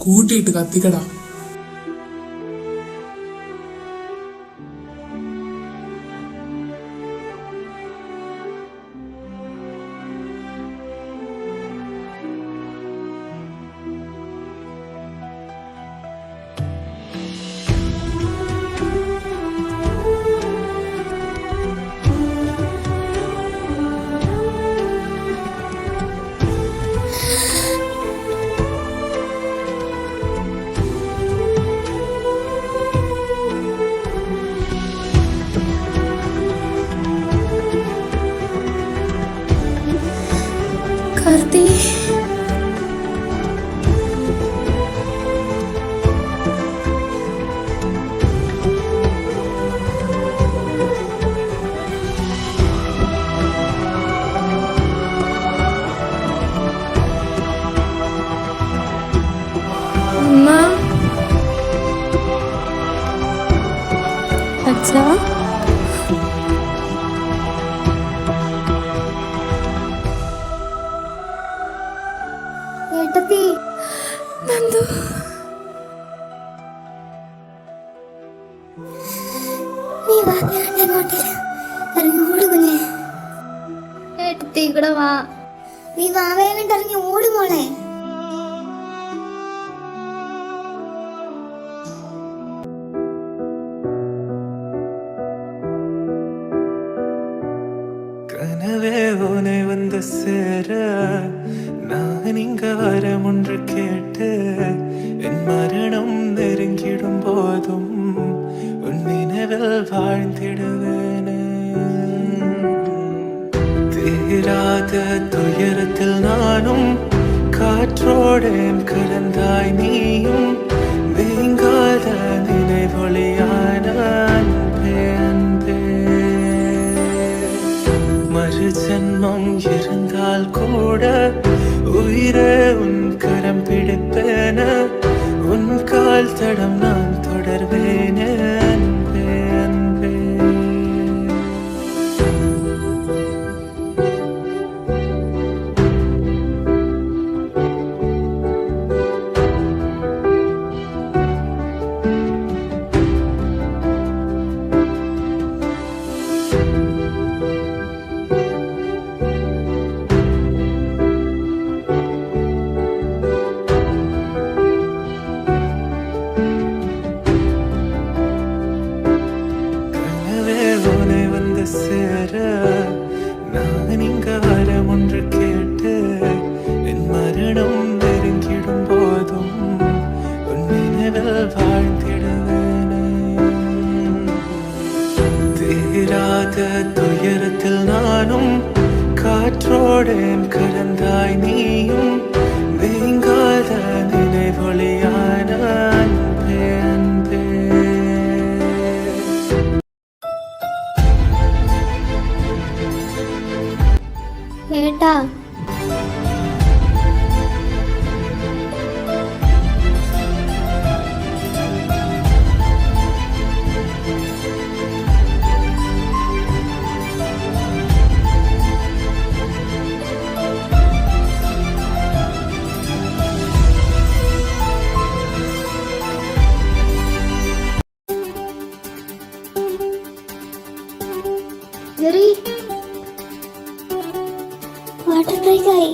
കൂട്ടിയിട്ട് കത്തിക്കടാ.
കാർത്തി,
അമ്മ, അച്ഛാ,
ഏട്ടത്തി,
നന്ദു,
നീ വാ, ഞാൻ അങ്ങോട്ട് ഇറങ്ങി ഓട് കുഞ്ഞെ.
ഏട്ടത്തി കൂടെ വാ.
നീ വാവയെ കണ്ട് ഇറങ്ങി ഓട് മോളെ.
கனவே உனை வந்து சேர நான் இங்க வரம் ஒன்று கேட்டு என் மரணம் நெருங்கிடும் போதும் உன் நினைவில் வாழ்ந்திடுவேனே. தீராத துயரத்தில் நானும் காற்றோடேன் கலந்தாய் நீயும் நீங்காத நினைவொளியான அன்பே அன்பே. மறு ஜென்மம் இருந்தால் கூட உயிரே உன் கரம் பிடிப்பேன உன் கால் தடம் நான் தொடர்வேனே அன்பே அன்பே. சேர நான் இங்க வரம் ஒன்று கேட்டு என் மரணம் நெருங்கிடும் போதும் உன் நினைவில் வாழ்ந்திடுவேனே. தீராத துயரத்தில் நானும் காற்றோடேன் கலந்தாய் நீயும் நீங்காத நினைவொளியான அன்பே அன்பே.
ഏട്ടാ,
ജെറി, വാട്ടർ ബ്രേക്ക് ആയി.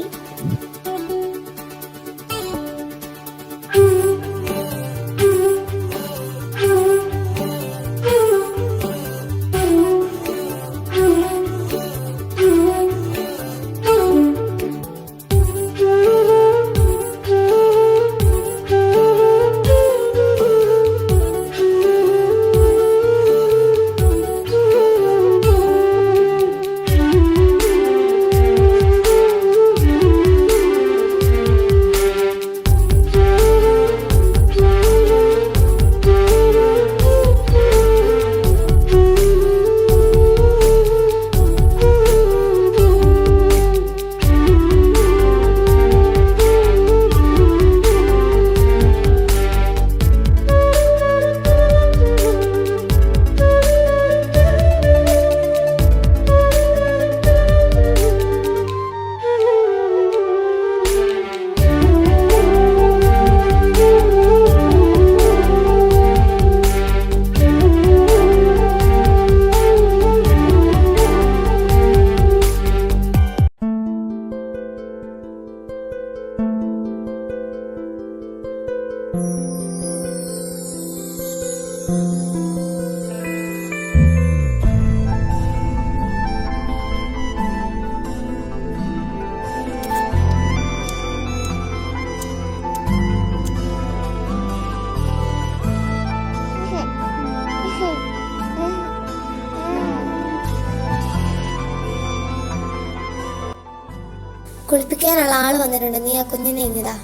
കുളിപ്പിക്കാനുള്ള ആള് വന്നിട്ടുണ്ട്. നീ ആ കുഞ്ഞിനെ ഇങ്ങിതാ.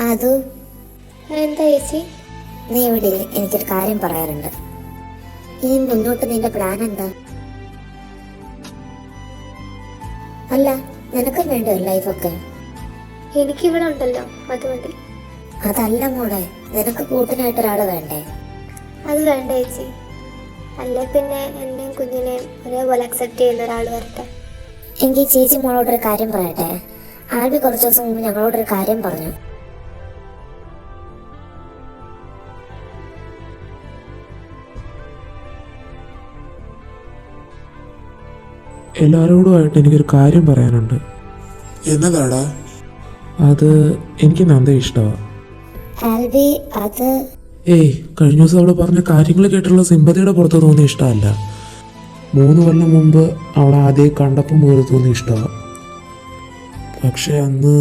അതു
എന്താ ചേച്ചി?
നീ ഇവിടെ എനിക്കൊരു കാര്യം പറയാറുണ്ട്. ഇനി മുന്നോട്ട് നിന്റെ പ്ലാൻ എന്താ? അല്ല, നിനക്കും വേണ്ടോ ലൈഫൊക്കെ?
എനിക്കിവിടെ ഉണ്ടല്ലോ, അത് മതി.
അതല്ല മോളെ, നിനക്ക് കൂട്ടിനായിട്ടൊരാള് വേണ്ടേ?
അത് വേണ്ട ചേച്ചി. അല്ലെ പിന്നെ എന്നെയും കുഞ്ഞിനെയും ഒരേപോലെ അക്സെപ്റ്റ് ചെയ്യുന്ന ഒരാൾ വരട്ടെ.
എങ്കിൽ ചേച്ചി മോളോടൊരു കാര്യം പറയട്ടെ. ആൽബി കുറച്ച് ദിവസം മുമ്പ് ഞങ്ങളോടൊരു കാര്യം പറഞ്ഞു.
എല്ലാവരോടുമായിട്ട് എനിക്കൊരു കാര്യം പറയാനുണ്ട്.
എന്നതാടാ?
അത് എനിക്ക് നന്ദ ഇഷ്ടമാണ്.
ആൽബി, അത്
ഏയ്, കഴിഞ്ഞ ദിവസം അവൾ പറഞ്ഞ കാര്യങ്ങൾ കേട്ടുള്ള സിമ്പതിയുടെ പുറത്ത് തോന്നിയ ഇഷ്ടമല്ല. 3 കൊല്ലം മുമ്പ് അവളെ ആദ്യം കണ്ടപ്പം മുതൽ തോന്നിയ ഇഷ്ടമാണ്. പക്ഷെ അന്ന്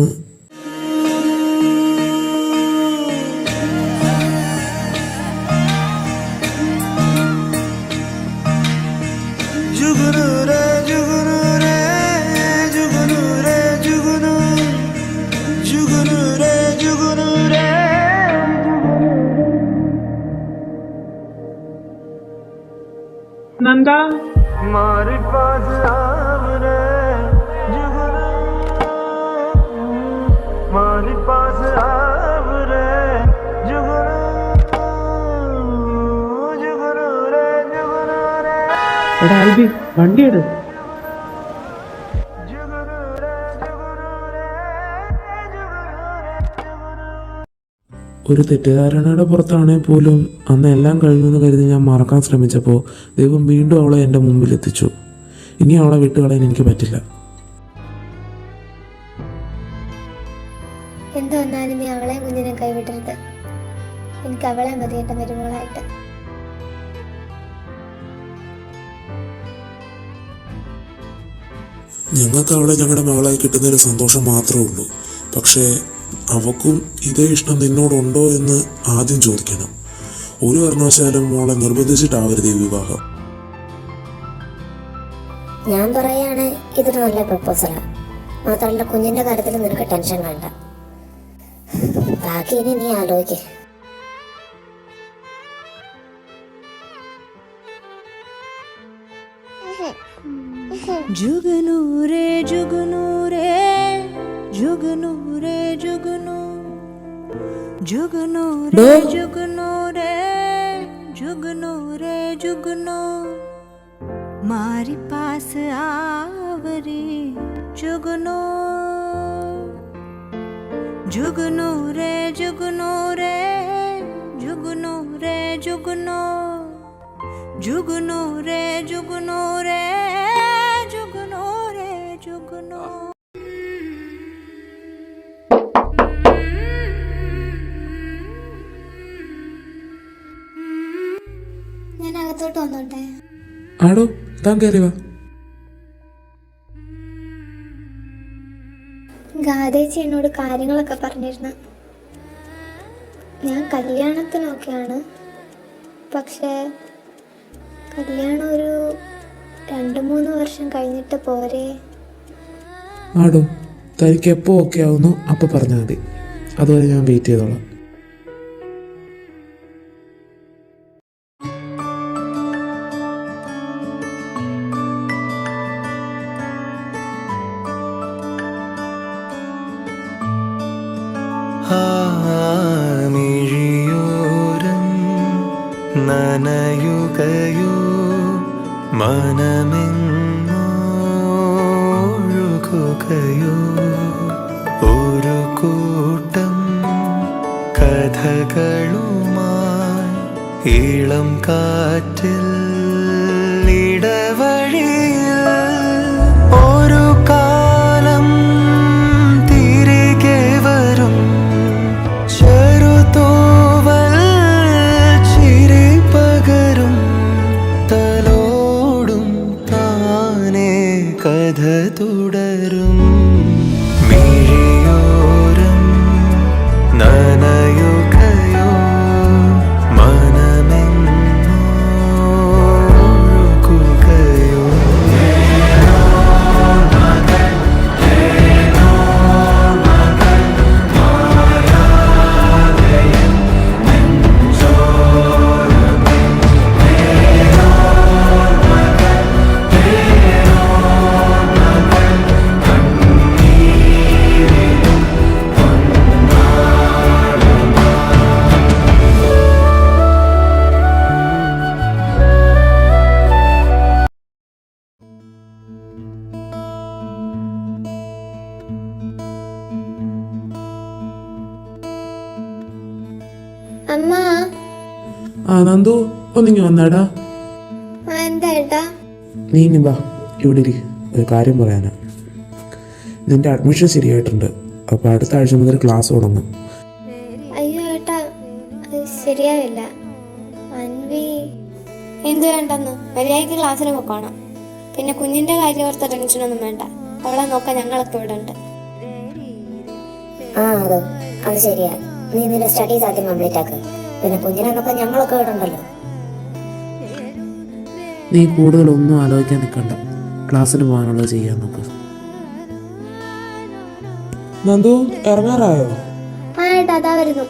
നന്ദ
എടാ ആൽബി, വണ്ടിയെടു. ഒരു തെറ്റിദ്ധാരണയുടെ പുറത്താണെങ്കിൽ പോലും അന്ന് എല്ലാം കഴിഞ്ഞെന്ന് കരുതി ഞാൻ മറക്കാൻ ശ്രമിച്ചപ്പോൾ ദൈവം വീണ്ടും അവളെ എൻ്റെ മുമ്പിൽ എത്തിച്ചു. ഇനി അവളെ വിട്ടുകളയാൻ എനിക്ക് പറ്റില്ല.
എന്ത് വന്നാലും നീ അവളെയും കുഞ്ഞിനെ കൈവിടരുത്. എനിക്ക് അവളെ മതി എൻ്റെ മരുമകളായിട്ട്.
ഞങ്ങൾക്ക് അവളെ ഞങ്ങളുടെ മകളായി കിട്ടുന്നൊരു സന്തോഷം മാത്രമേ ഉള്ളൂ. പക്ഷേ അവക്കും ഇതേ ഇഷ്ടം നിന്നോടുണ്ടോ എന്ന് ആദ്യം ചോദിക്കണം. ഒരു കാരണവശാലും മോളെ നിർബന്ധിച്ചിട്ടാവരുത് ഈ വിവാഹം.
ഞാൻ പറയാണ്, ഇതൊരു നല്ല പ്രപ്പോസലാണ്. മാത്രമല്ല, കുഞ്ഞിന്റെ കാര്യത്തിൽ നിനക്ക് ടെൻഷൻ വേണ്ട. ബാക്കി ഇനി നീ ആലോചിക്കേ.
जुगनू रे जुगनू रे जुगनू रे जुगनू जुगनू रे जुगनू रे जुगनू रे जुगनू मारी पास आवरी जुगनू जुगनू रे जुगनू रे जुगनू रे जुगनू जुगनू रे जुगनू रे जुगनू रे जुगनू.
ഞാൻ അകത്തോട്ട് വന്നോട്ടെ?
ആടോ, താൻ കയറി വാ.
ഗാദേച്ചി എന്നോട് കാര്യങ്ങളൊക്കെ പറഞ്ഞിരുന്നു. ഞാൻ കല്യാണത്തിനൊക്കെയാണ്. പക്ഷേ കല്യാണം ഒരു 2-3 വർഷം കഴിഞ്ഞിട്ട് പോരെ?
ആടോ, തനിക്ക് എപ്പോൾ ഓക്കെ ആവുന്നു അപ്പോൾ പറഞ്ഞാൽ മതി. അതുവരെ ഞാൻ വെയിറ്റ് ചെയ്തോളാം.
മിഴിയോരം നനയുകയോ മനമെങ്ങോഴുകയോ ഒരു കൂട്ടം കഥകളുമായി ഇളം കാറ്റിൽ ഇടവഴിയിൽ ഒരു കാലം തിരികെ വരും ചെറുതൂവൽ ചിരി പകരും തലോടും താനേ കഥ തുടരും മിഴിയോരം നനയുകയോ മനമെങ്ങോഴുകയോ
അമ്മ.
ആ നന്ദു ഒന്നിങ്ങി വന്നാടാ.
എന്താ ഏട്ടാ?
നീ ഇനി വാ, ഇവിടെ ഇരി. ഒരു കാര്യം പറയാനാ. നിന്റെ അഡ്മിഷൻ ശരിയായിട്ടുണ്ട്. അപ്പോൾ അടുത്ത ആഴ്ച മുതൽ ക്ലാസ് തുടങ്ങും.
അയ്യോ ഏട്ടാ, അത് ശരിയാവില്ല. അൻവി എന്ത് വേണ്ടെന്ന് മര്യാദയ്ക്ക് ക്ലാസ്സിന് പോക്കണം. പിന്നെ കുഞ്ഞിന്റെ കാര്യം ഓർത്ത ടെൻഷനൊന്നും വേണ്ട. അവളെ നോക്കാൻ ഞങ്ങളൊക്കെ ഇവിടെ ഉണ്ട്.
അത് ശരിയാ. നീ നിന്റെ സ്റ്റഡീസ് ആദ്യം കംപ്ലീറ്റ് ആക്ക്. പിന്നെ കുഞ്ഞിനെ നോക്കാൻ ഞങ്ങളൊക്കെ ഇവിടെ ഉണ്ടല്ലോ.
നീ കൂടുതലൊന്നും ആലോചിക്കാൻ നിൽക്കണ്ട. ക്ലാസ്സിന് പോകാനുള്ളത് ചെയ്യാൻ നോക്ക്. നന്ദു ഇറങ്ങാറായോ?
ആ ഏട്ടാ, അതാ വരുന്നു.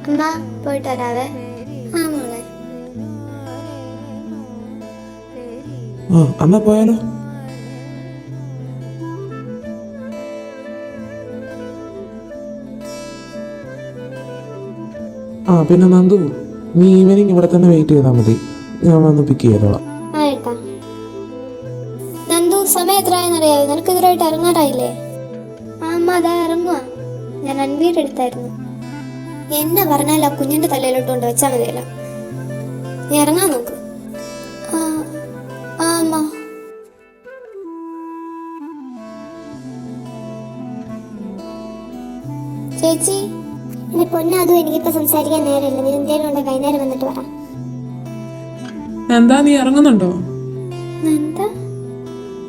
അമ്മ പോയിട്ട് വരാവേ. ആ മോളെ.
എന്നാ പോയാലോ? പിന്നെ നന്ദു, നീ ഈവനിങ് ഇവിടെ തന്നെ വെയിറ്റ് ചെയ്താൽ മതി. ഞാൻ വന്ന് പിക്ക് ചെയ്തോളാം.
ആ ഏട്ടാ. നന്ദു, സമയം എത്രയായെന്നറിയാവോ? നിനക്ക് ഇതിലായിട്ട് ഇറങ്ങാറായില്ലേ? ആ അമ്മ അതാ ഇറങ്ങുക. ഞാൻ അൻവിയുടെ അടുത്തായിരുന്നു. എന്നെ പറഞ്ഞാൽ ആ കുഞ്ഞിന്റെ തലയിലോട്ട് കൊണ്ട് വെച്ചാൽ മതിയല്ലോ. നീ ഇറങ്ങാൻ നോക്ക്. ആ അമ്മ. ചേച്ചി,
എന്റെ പൊന്നതും എനിക്കിപ്പോ സംസാരിക്കാൻ നേരമില്ല. നീ എന്തേലും ഉണ്ട് വൈകുന്നേരം വന്നിട്ട് പറ.
എന്താ നീ ഇറങ്ങുന്നുണ്ടോ?
എന്താ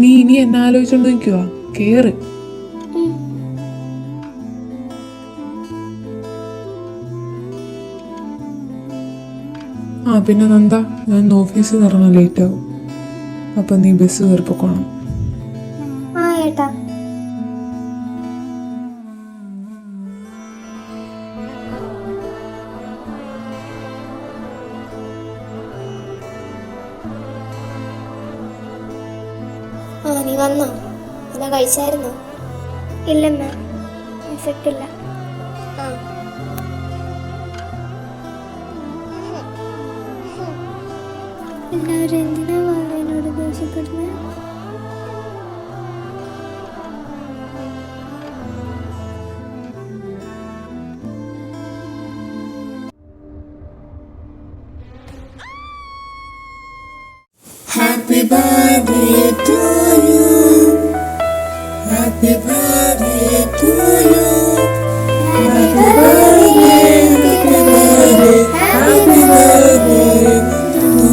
നീ ഇനി എന്നെ ആലോചിച്ചോണ്ട് നിൽക്കുവാ? കേറ്. പിന്നെ നന്ദ, ഞാൻ ഓഫീസിൽ നിന്ന് ഇറങ്ങാൻ ലേറ്റ് ആവും. അപ്പൊ നീ ബസ് കയറി പോക്കോണം.
ആ ഏട്ടാ. നീ വന്നോ? എന്നാ കഴിച്ചായിരുന്നോ? ഇല്ലമ്മ, വിശക്കില്ല. എല്ലാവരും എന്തിനാ വാവേനോട് ദേഷ്യപ്പെടുന്നത്?
Happy birthday to you. Happy birthday to you. Happy birthday, happy birthday, happy birthday to you.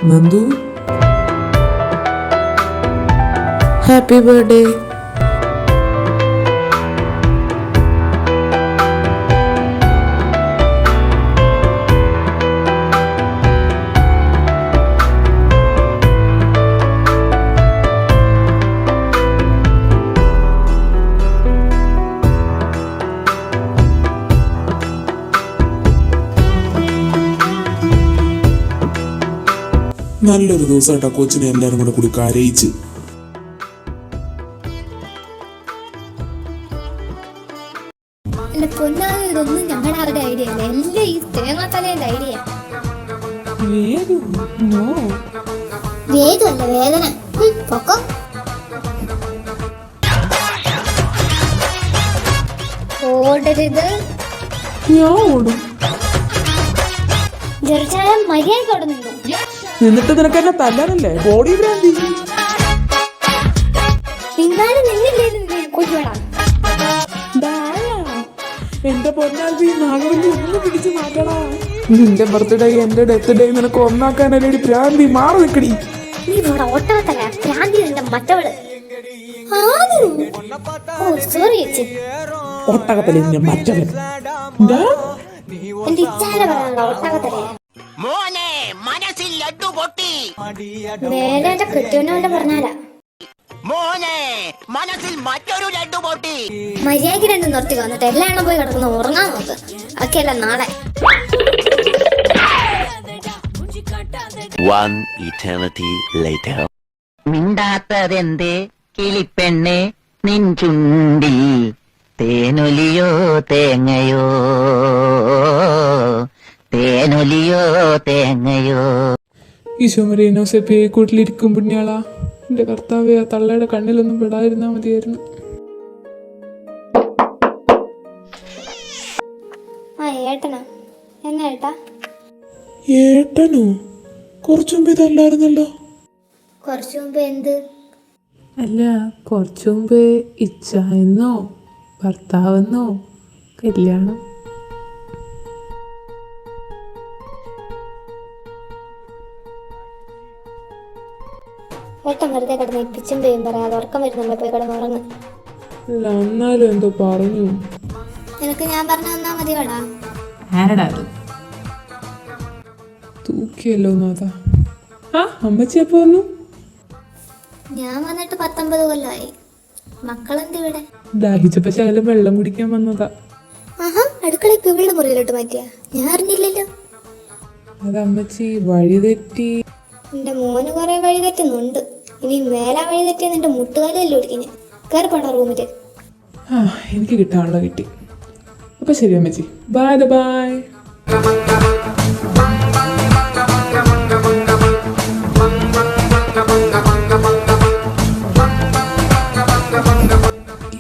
Nandu, happy birthday.
നല്ലൊരു ദിവസമായിട്ടാ കൊച്ചിനെ എല്ലാരും കൂടി കരയിച്ച്.
എന്റെ പൊന്നാണ്, ഇതൊന്നും ഞങ്ങളുടെ ആരുടെ ഐഡിയ അല്ല. എല്ലാം ഈ തേങ്ങാത്തലേന്റെ ഐഡിയ. വേദമല്ല, വേദന. പൊക്കോ. ഓടരുത്.
ഞാൻ ഓടും.
ജെറുസലേം മര്യാദയ്ക്ക് അവിടെ നിന്നു.
എന്നിട്ട് നിനക്ക് എന്നെ തല്ലാനല്ലേ? ബോഡി ഭ്രാന്തി.
നിന്നാലും നിന്നില്ലേ കൊച്ചുവേടാ.
എന്റെ പൊന്നാൽവി, നാളെ ഒന്ന് പിടിച്ചു മാറ്റടാ. നിന്റെ ബർത്ത്ഡേ എന്റെ ഡെത്ത് ഡേ നിനക്ക് ഒന്നാക്കാനല്ലേ ഭ്രാന്തി? മാറി നിൽക്കടി.
നീ ഇവിടെ ഒട്ടകത്തല്ല, ഭ്രാന്തി നിന്റെ മറ്റവള്. സോറി ചേച്ചി.
ഒട്ടകത്തല്ലേ നിന്റെ മറ്റവൻ?
എന്റെ ഇച്ചാല പറയാനുള്ള ഒട്ടകത്തല്ലേ. വേറെ കെട്ടിയോനോണ്ട് പറഞ്ഞാലാ. മര്യാദയ്ക്ക് രണ്ടും നിർത്തി വന്നിട്ട് എല്ലാ എണ്ണം പോയി കിടക്കുന്ന ഉറങ്ങാൻ നോക്ക്. ഒക്കെയല്ല നാളെ.
One eternity later.
മിണ്ടാത്തതെന്തേ കിളിപ്പെണ്ണെ നിൻ ചുണ്ടിൽ തേനൊലിയോ തേങ്ങയോ തേനൊലിയോ തേങ്ങയോ.
ഈശോമരീനോ സെപ്പി കൂട്ടിലിരിക്കും പുണ്യാളാ. എൻ്റെ കർത്താവെ, ആ തള്ളയുടെ കണ്ണിലൊന്നും പെടാതിരുന്നാൽ മതിയായിരുന്നു.
ആ ഏട്ടനാ? എന്നാ ഏട്ടാ?
ഏട്ടനോ? കുറച്ചു മുമ്പ് ഇതല്ലായിരുന്നല്ലോ.
കുറച്ചു മുമ്പ് എന്ത്?
അല്ല, കുറച്ചു മുമ്പ് ഇച്ഛായെന്നോ ഭർത്താവെന്നോ കല്യാണം.
ഏട്ടൻ വെറുതെ കിടന്ന് ഇപ്പിച്ചും പേയും പറയാതെ ഉറക്കം വരുന്നുണ്ട്. പോയി കിടന്നുറങ്ങ്.
അല്ല, എന്നാലും എന്തോ പറഞ്ഞു.
നിനക്ക് ഞാൻ പറഞ്ഞു തന്നാ മതി. വേടാ
ആരടാ തൂക്കിയല്ലോ നാഥ. ആ അമ്മച്ചി എപ്പോ വന്നു?
ഞാൻ വന്നിട്ട് 19 കൊല്ലമായി. മക്കളെന്ത് ഇവിടെ?
ദാഹിച്ചപ്പോ ശകലം വെള്ളം കുടിക്കാൻ വന്നതാ.
ആഹാ, അടുക്കള ഇപ്പൊ ഇവിടെ മുറിയിലോട്ട് മാറ്റിയ ഞാൻ അറിഞ്ഞില്ലല്ലോ.
അത് അമ്മച്ചി വഴി തെറ്റി.
എന്റെ മോന് കുറെ വഴി തെറ്റുന്നുണ്ട്. ഇനി മേലാ വഴി തെറ്റിയ നിന്റെ മുട്ടുകാലല്ലേ ഒടിക്കിന്. കയറി പോണ റൂമില്.
ആ എനിക്ക് കിട്ടാനുള്ള കിട്ടി. അപ്പൊ ശരി അമ്മച്ചി, ബൈ ബൈ.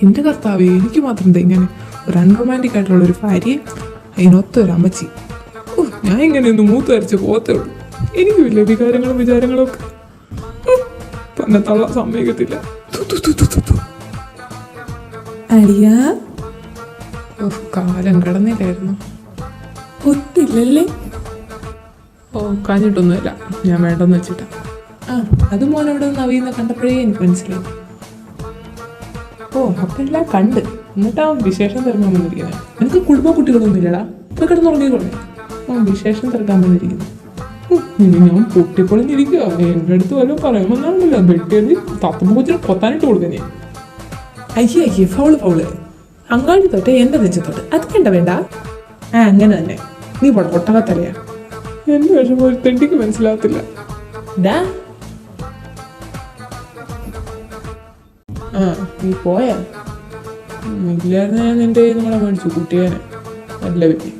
എന്റെ കർത്താവേ, എനിക്ക് മാത്രം ഇങ്ങനെ ഒരു അൺറൊമാൻറ്റിക് ആയിട്ടുള്ള ഒരു ഭാര്യയെ, അതിനൊത്തൊരു അമ്മച്ചി. ഞാൻ ഇങ്ങനെയൊന്ന് മൂത്ത് വരച്ച് പോകത്തേ ഉള്ളൂ. എനിക്ക് വലിയ വികാരങ്ങളും വിചാരങ്ങളും ഒക്കെ തന്നെ തള്ള സമ്മതിക്കത്തില്ല. അടിയാ, കാലം കിടന്നില്ലായിരുന്നു. ഒത്തില്ലല്ലേ? ഓ, കാഞ്ഞിട്ടൊന്നുമില്ല, ഞാൻ വേണ്ടെന്ന് വെച്ചിട്ടാ. ആ അത് മോൻ അവിടെ നിന്ന് അവീന്ന് കണ്ടപ്പോഴേ എനിക്ക് മനസ്സിലായി. ഓ അപ്പം എല്ലാം കണ്ട് എന്നിട്ടാ വിശേഷം തിരക്കാൻ വന്നിരിക്കുന്നത്. എനിക്ക് കുടുംബ കുട്ടികളൊന്നും ഇല്ലടാ. ഇപ്പൊ കിടന്നുറങ്ങിക്കോളെ. വിശേഷം തിരക്കാൻ വന്നിരിക്കുന്നു. ഇനി ഞാൻ പൊട്ടിപ്പൊളിഞ്ഞിരിക്കുക. എൻ്റെ അടുത്ത് വല്ലതും പറയുമെന്നാണല്ലോ വെട്ടിയത് തത്തുമ്പ കൊച്ചിന് കൊത്താനിട്ട് കൊടുക്കുന്നേ. അയ്യേ ഫൗള് അങ്ങാടി തൊട്ട് എൻ്റെ നെഞ്ചത്തോട്ട് അത് വേണ്ട. ആ അങ്ങനെ തന്നെ. നീ പൊട്ടകത്തലയാ. എൻ്റെ വിഷമം ഒരു തെണ്ടിക്ക് മനസ്സിലാകത്തില്ല. ഡാ ആ നീ പോയാ ഇല്ലായിരുന്നു. ഞാൻ നിന്റെ നമ്മളെ മേടിച്ചു കുട്ടിയേനെ. നല്ല പറ്റി.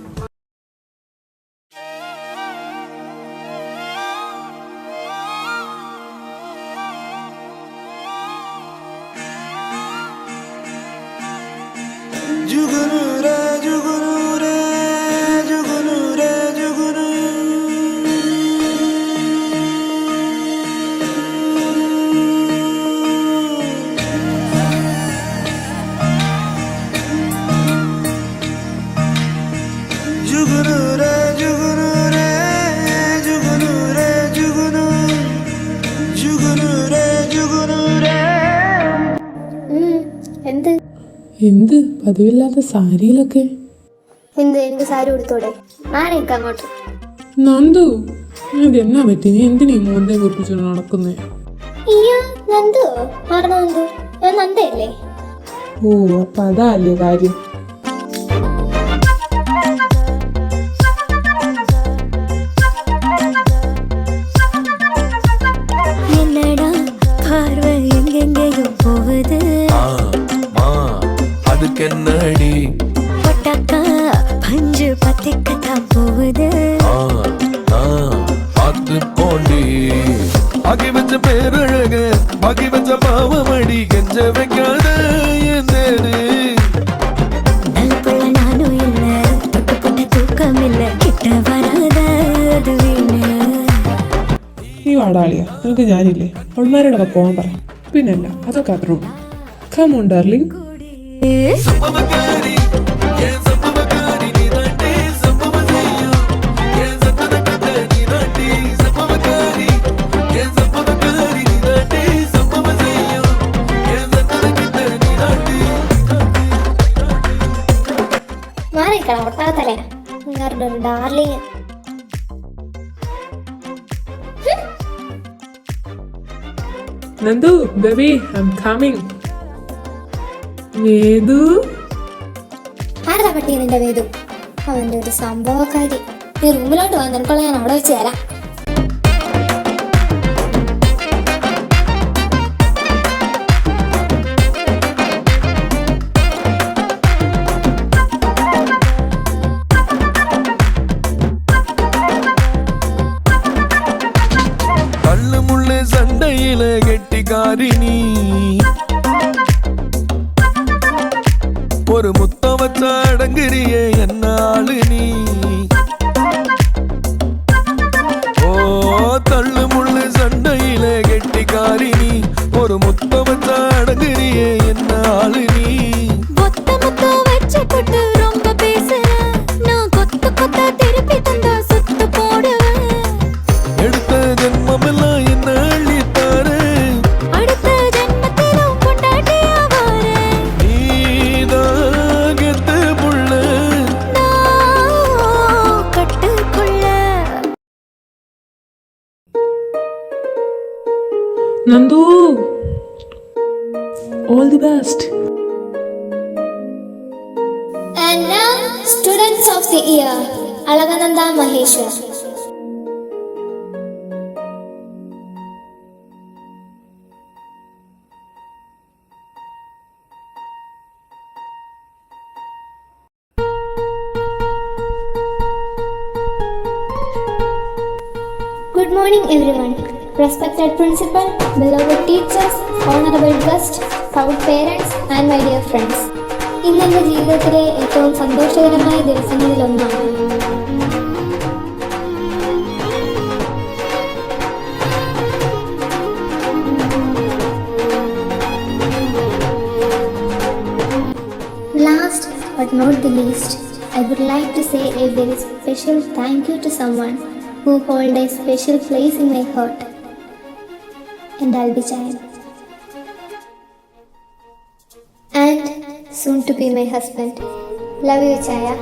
എന്ത് പതിവില്ലാത്ത സാരിയിലൊക്കെ?
എന്ത് എനിക്ക് സാരി കൊടുത്തോടെ? ആരേക്ക് അങ്ങോട്ട്?
നന്ദു, അതെന്നാ പറ്റി? നീ എന്തിനീ മോന്തേ കുറിപ്പിച്ചു നടക്കുന്നേ?
നന്ദു ആരണോ? നന്ദു ഞാൻ നന്ദയല്ലേ?
ഓ അപ്പൊ അതല്ലേ കാര്യം.
அதுக்கென்னடி
பட்டாக்கா பஞ்சு பத்திக்கத்தான் போகுது.
பார்த்து போண்டி ஆக்கி வச்ச பேரழக பாக்கி வச்ச பாவமடி கெஞ்ச வைக்காத எந்தேடு.
நல்புள்ள நானும் இல்ல, தொட்டு போட்ட தூக்கம் இல்ல, கிட்ட வராத அது வீணு.
നീ വാടാളിയാ, നിനക്ക് ഞാനില്ലേ? അവൾമാരോടൊക്കെ പോകാൻ പറ. പിന്നല്ല അതൊക്കെ അത്രേ ഉള്ളൂ. Come on darling.
മാറിക്കള ഒട്ടാകത്തലയാ നിങ്ങളുടെ ഒരു darling.
Nandu baby, I am coming. Vedu
ആരതാ പട്ടി നിന്റെ വേദു? അവന്റെ ഒരു സംഭവക്കാരി. നീ റൂമിലോട്ട് വന്ന് നിനക്കുള്ള ഞാൻ അവിടെ വെച്ച് തരാം.
കള്ളുമുള്ള സണ്ടയിലെ കെട്ടിക്കാരിണി ഒരു മുത്ത വച്ച അടങ്കരിയെ എന്നാള് നീ. ഓ തള്ളുമുള്ള സണ്ടയിലെ കെട്ടിക്കാരിണി ഒരു മുത്ത വച്ച അടങ്കരിയെ എന്നാള് നീ. எடுத்த ஜென்மமெல்லாம் என்ன அள்ளித்தாரு நீதாகத்து புள்ள.
Nandu, all the best.
And now, students of the year, Alagananda Maheshwar. Good morning everyone. Respected principal, beloved teachers, honorable guests, proud parents and my dear friends. ഇന്നെൻ്റെ ജീവിതത്തിലെ ഏറ്റവും സന്തോഷകരമായ ദിവസങ്ങളിലൊന്നാണ്. Last but not the least, I would like to say a very special thank you to someone who hold a special place in my heart, and I'll be Chayan, and soon to be my husband. Love you, Chaya.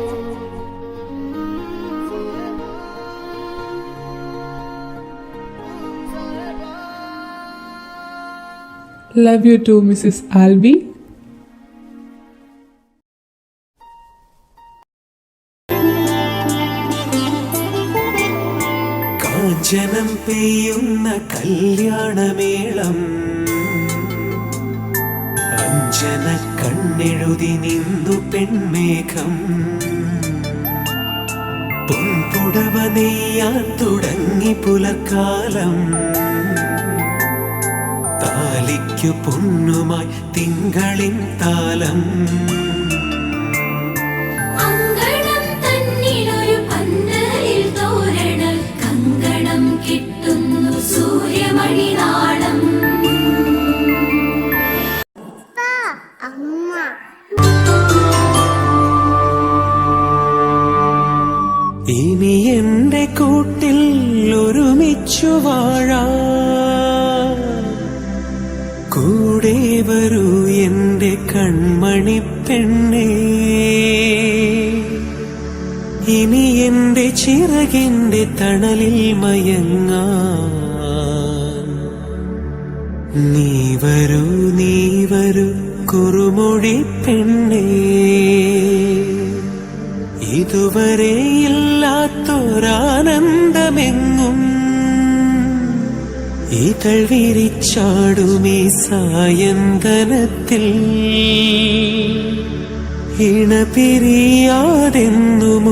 Love you too, Mrs. Albi.
കാഞ്ചനം പെയ്യുന്ന കല്യാണമേളം അഞ്ജന കണ്ണെഴുതി നിന്നു പെൺമേഘം പൊൻപുടവ നെയ്യാൻ തുടങ്ങി പുലർക്കാലം താലിക്കു പൊന്നുമായി തിങ്കളിൻ താലം ഇനി എന്റെ കൂട്ടിൽ ഒരുമിച്ചു വാഴാം കൂടെ വരൂ എന്റെ കൺമണി പെണ്ണേ ഇനി എന്റെ ചിറകിന്റെ തണലിൽ മയങ്ങാൻ നീ വരൂ കുറുമൊഴി പെണ്ണേ ഇതുവരെ ഇല്ലാത്തൊരാനന്ദമെങ്ങും ഇതൾ വിരിച്ചാടുമീ സായന്തനത്തിൽ ഇണപിരിയാതെന്നും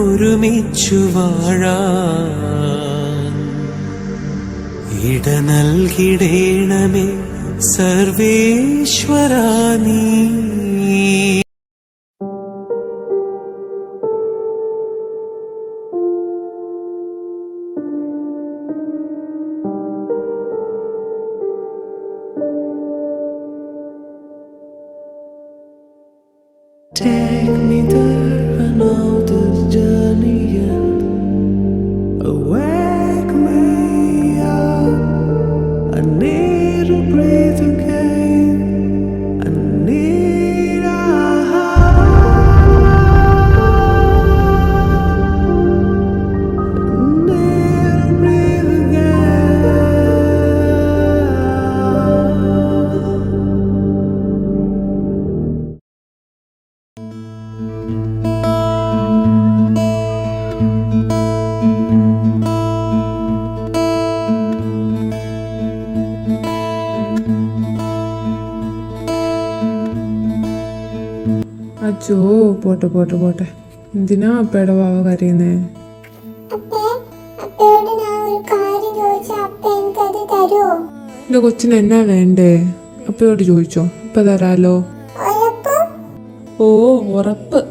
ഒരുമിച്ചു വാഴാൻ ഇട നൽകിടേണമേ സർവേശ്വരാ നീ. Take me there, I know this journey ends. Wake me up, I need to breathe again. I need a
അച്ചോ പോട്ടെ പോട്ടെ പോട്ടെ. എന്തിനാ അപ്പയുടെ വാവ കരയുന്നേ? എന്റെ കൊച്ചിന് എന്നാ വേണ്ടേ? അപ്പയോട് ചോദിച്ചോ, ഇപ്പൊ തരാലോ. ഓ ഉറപ്പ്.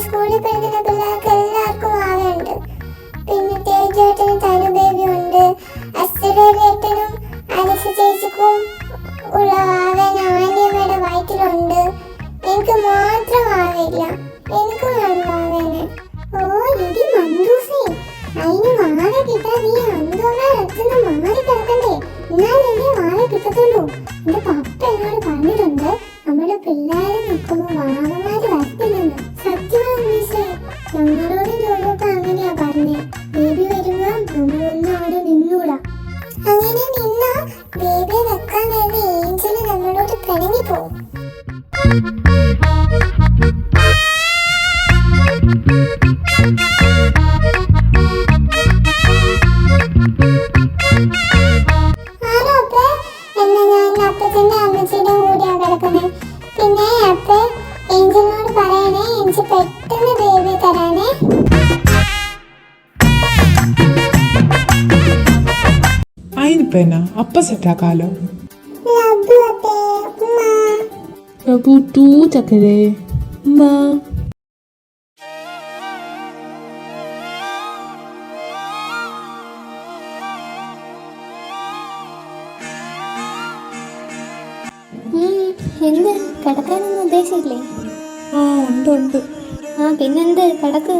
സ്കൂളിൽ പഠിക്കുന്ന പിള്ളേർക്ക് എല്ലാവർക്കും വാവയുണ്ട്. പിന്നെ തേജേട്ടനും തനു ബേബിയുണ്ട്. അശ്വരേട്ടനും അലസ ചേച്ചിക്കും ഉള്ള വാവൻ ആന്റിയമ്മയുടെ വയറ്റിലുണ്ട്. എനിക്ക് മാത്രം വാവയില്ല. എനിക്ക് വേണം വാവേനെ. ഓ ഇടി മന്ദൂസേ, അതിന് വാവ കിട്ടാൻ നീ അന്തോടെ അടുത്തുനിന്ന് മാറി കിടക്കണ്ടേ? എന്നാലല്ലേ വാവ കിട്ടത്തുള്ളൂ. എന്റെ പപ്പ എന്നോട് പറഞ്ഞിട്ടുണ്ട്, നമ്മുടെ പിള്ളേരെ നിൽക്കുമ്പോൾ വാവന്മാര് വരത്തില്ലെന്ന്. സത്യമാണ് മിസ്സേ, ഞങ്ങളോട് ജോലിയൊക്കെ അങ്ങനെയാ പറഞ്ഞേ. ബേബി വരുമ്പോ നമ്മളൊന്നും അവിടെ നിന്നൂടാ. അങ്ങനെ നിന്നാ ബേബിയെ വെക്കാൻ വേണ്ടി ഏഞ്ചല് നമ്മളോട് പിണങ്ങി പോവും. ആരോ അപ്പേ? എന്നാ ഞാൻ അപ്പച്ചന്റെ അമ്മച്ചിയുടെ കൂടെയാ കിടക്കുന്നത്. പിന്നെ അപ്പേ ഏഞ്ചലിനോട് പറയണേ, എനിക്ക് പെട്ടെന്ന് ബേബി തരാനേ.
അതിനിപ്പ എന്നാ, അപ്പ സെറ്റാക്കാലോ. ചക്കരേ
എന്ത് കിടക്കാനൊന്നും ഉദ്ദേശിച്ചില്ലേ?
ആ ഉണ്ട് ഉണ്ട്.
ആ പിന്നെന്ത് കിടക്ക്.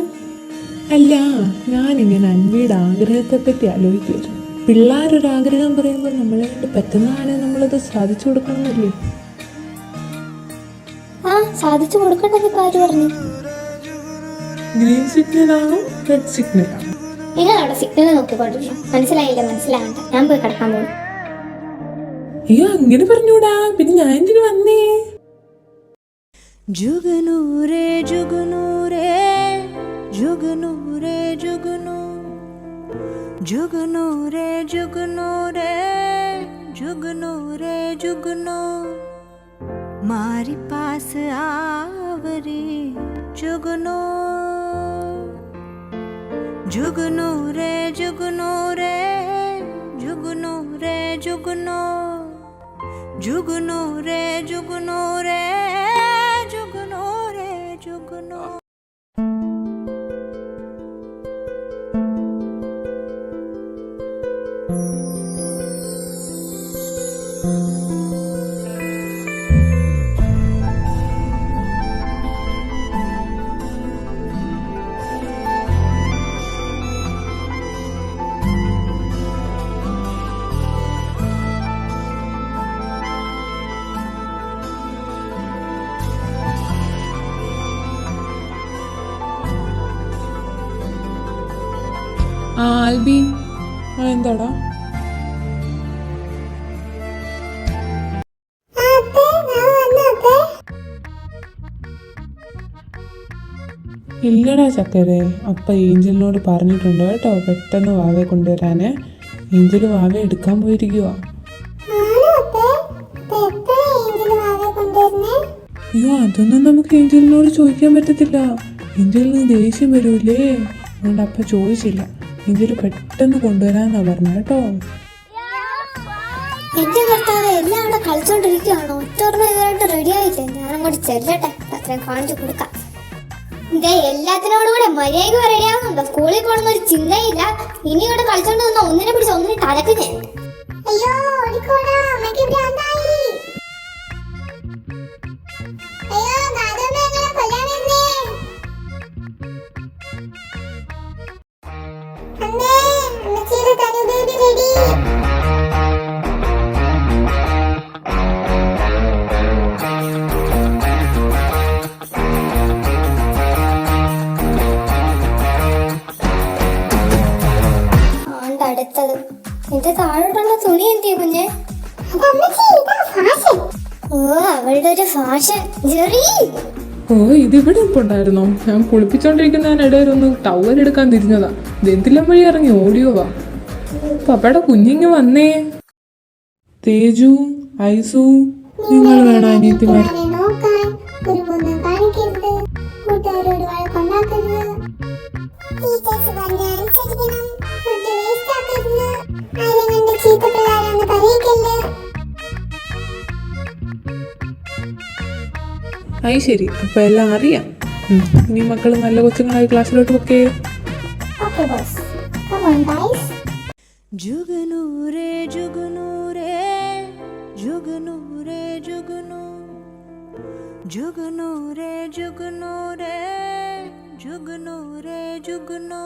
അല്ല, ഞാനിങ്ങനെ അൻവിയുടെ ആഗ്രഹത്തെ പറ്റി ആലോചിക്കുമായിരുന്നു. പിള്ളേരൊരാഗ്രഹം പറയുമ്പോൾ നമ്മളെ കൊണ്ട് പറ്റുന്നതാണെ നമ്മളത് സാധിച്ചു കൊടുക്കണമെന്നല്ലേ?
ആ സാധിച്ചു കൊടുക്കണ്ടെന്ന് ഇപ്പൊ ആര് പറഞ്ഞു?
ഗ്രീൻ സിഗ്നലാണോ റെഡ് സിഗ്നലാണോ?
നിങ്ങളവിടെ സിഗ്നൽ നോക്കിക്കൊണ്ടിരുന്നു. മനസ്സിലായില്ല, മനസ്സിലാവണ്ട. ഞാൻ പോയി കിടക്കാൻ പോകും.
അയ്യോ അങ്ങനെ പറഞ്ഞൂടാ, പിന്നെ ഞാൻ എന്തിനു വന്നേ?
ജുഗനൂരേ ജുഗനൂരേ ജുഗനൂരേ ജുഗനൂ ജുഗനൂരേ ജുഗനൂരേ ജുഗനൂരേ ജുഗനൂ മാരി പാസ് आवरी जुगनू जुगनू रे जुगनू रे जुगनू रे जुगनू जुगनू रे जुगनू रे जुगनू रे जुगनू
ആ ആൽബി, ആ എന്താടാ? ഇല്ലടാ ചക്കരെ, അപ്പ ഏഞ്ചലിനോട് പറഞ്ഞിട്ടുണ്ട് കേട്ടോ, പെട്ടെന്ന് വാവയെ കൊണ്ടുവരാന്. ഏഞ്ചല് വാവ എടുക്കാൻ പോയിരിക്കുക. അയ്യോ അതൊന്നും നമുക്ക് ഏഞ്ചലിനോട് ചോദിക്കാൻ പറ്റത്തില്ല. ഏഞ്ചലിന് ദേഷ്യം വരൂലേ, അതുകൊണ്ട് അപ്പ ചോദിച്ചില്ല. ഏഞ്ചല് പെട്ടെന്ന് കൊണ്ടുവരാന്നാ പറഞ്ഞ കേട്ടോ.
എന്റെ ഭർത്താവ് എല്ലാം അവിടെ കളിച്ചോണ്ടിരിക്കുകയാണോ? ഒറ്റോർമ്മ ഇതുവരായിട്ട് റെഡി ആയില്ലേ? ഞാനങ്ങോട്ട് ചെല്ലട്ടെ, അത്രയും കാണിച്ചു കൊടുക്കാം. ഇതേ എല്ലാത്തിനോടും കൂടെ മര്യാദ റെഡിയാകുന്നുണ്ടോ? സ്കൂളിൽ പോകണമെന്ന് ഒരു ചിന്തയില്ല. ഇനി ഇവിടെ കളിച്ചോണ്ട് നിന്ന ഒന്നിനെ പിടിച്ച് ഒന്നിനെ തലക്ക് ഞാൻ. അയ്യോ ഓടിക്കോടാ, അമ്മയ്ക്ക് ഭ്രാന്തായി. അയ്യോ ദാദമ്മ എങ്ങനെ കൊല്ലാൻ വരുന്നേ? അമ്മേ, അമ്മച്ചിയുടെ തനു ബേബി റെഡി. അടുത്തത് നിന്റെ താഴോട്ടുള്ള തുണി എന്തിയ കുഞ്ഞ്? ഓ അവളുടെ ഒരു ഫാഷൻ.
ഓ ഇതിവിടെ ഇപ്പുണ്ടായിരുന്നോ? ഞാൻ കുളിപ്പിച്ചോണ്ടിരിക്കുന്നതിനിടയിൽ ഒന്ന് ടവൽ എടുക്കാൻ തിരിഞ്ഞതാ. ദന്തിലം വഴി ഇറങ്ങി ഓടിയോവാ. പപ്പയുടെ കുഞ്ഞിങ്ങ് വന്നേ. തേജു, ഐസു, നിങ്ങൾ വേണം അനിയത്തിമാർ.
നോക്കാൻ കുരുപൊന്നും കാണിക്കരുത്, കൂട്ടുകാരോട് വഴക്കുണ്ടാക്കരുത്, ടീച്ചേഴ്സ് പറഞ്ഞാൽ അനുസരിക്കണം, ഫുഡ് വേസ്റ്റ് ആക്കരുത്, ആരും കണ്ട് ചീത്ത പിള്ളേരാന്ന് പറയിക്കരുത്.
അത് ശരി, അപ്പൊ എല്ലാം അറിയാം. ഇനി മക്കൾ നല്ല കൊച്ചുങ്ങളായി ക്ലാസ്സിലോട്ട് ഒക്കെ.
Okay boss, come on guys.
जुगनू रे जुगनू रे जुगनू रे जुगनू जुगनू रे जुगनू रे जुगनू रे जुगनू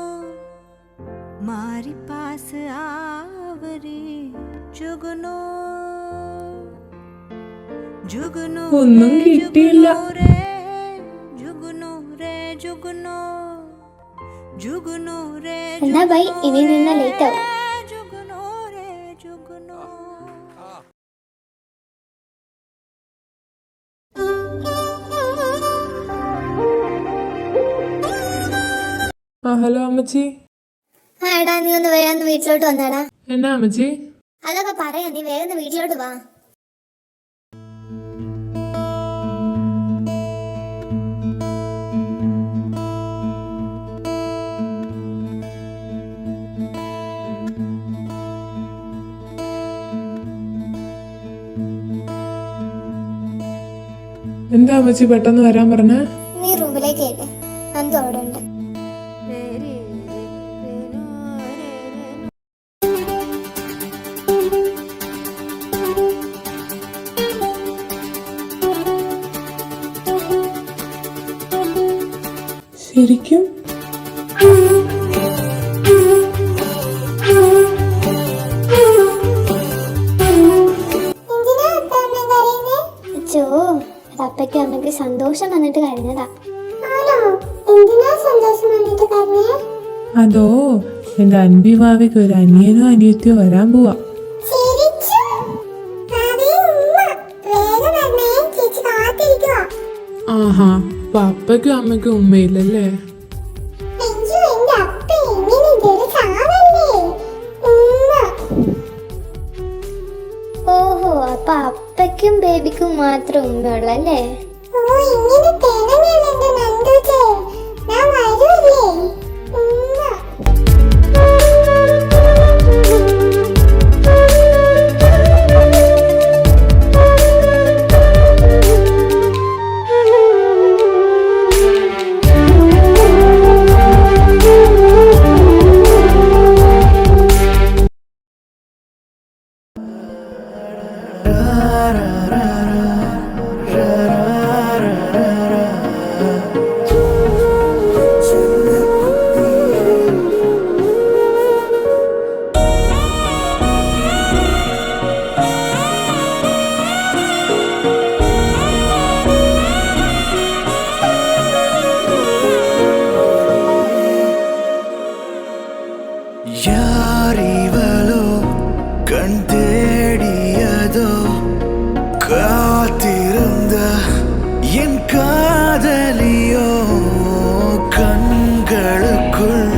मारी पास आवरी जुगनू जुगनू
ഒന്നും കിട്ടിയില്ല.
जुगनू रे जुगनू जुगनू रे
എന്നാ ബൈ, ഇനി നിന്ന ലേറ്റ് ആവും.
ഹലോ അമ്മച്ചി.
ആ എടാ, നീ ഒന്ന് വേഗം വീട്ടിലോട്ട് വന്നാടാ.
എന്നാ അമ്മച്ചി?
അതൊക്കെ പറയാം, നീ വേഗം വീട്ടിലോട്ട് വാ.
എന്താ അമ്മച്ചി പെട്ടെന്ന് വരാൻ പറഞ്ഞേ?
നീ റൂമിലേക്ക് കേട്ടെ, അന്തോ അവിടെ ഉണ്ട്.
ശരിക്കും
അച്ഛോ, അപ്പയ്ക്ക് അമ്മയ്ക്ക് സന്തോഷം വന്നിട്ട് കഴിഞ്ഞതാ.
അതോ എന്റെ അൻപി ഭാവിക്ക് ഒരു അനിയനോ അനിയത്തിയോ വരാൻ പോവാ. ആഹാ, അപ്പൊ അപ്പയ്ക്കും അമ്മയ്ക്കും ഉമ്മയില്ലല്ലേ?
ഓഹോ, അപ്പൊ അപ്പയ്ക്കും ബേബിക്കും മാത്രം ഉമ്മയുള്ളല്ലേ?
யாரிவளோ கண் தேடியதோ காத்திருந்த என் காதலியோ கண்களுக்குள்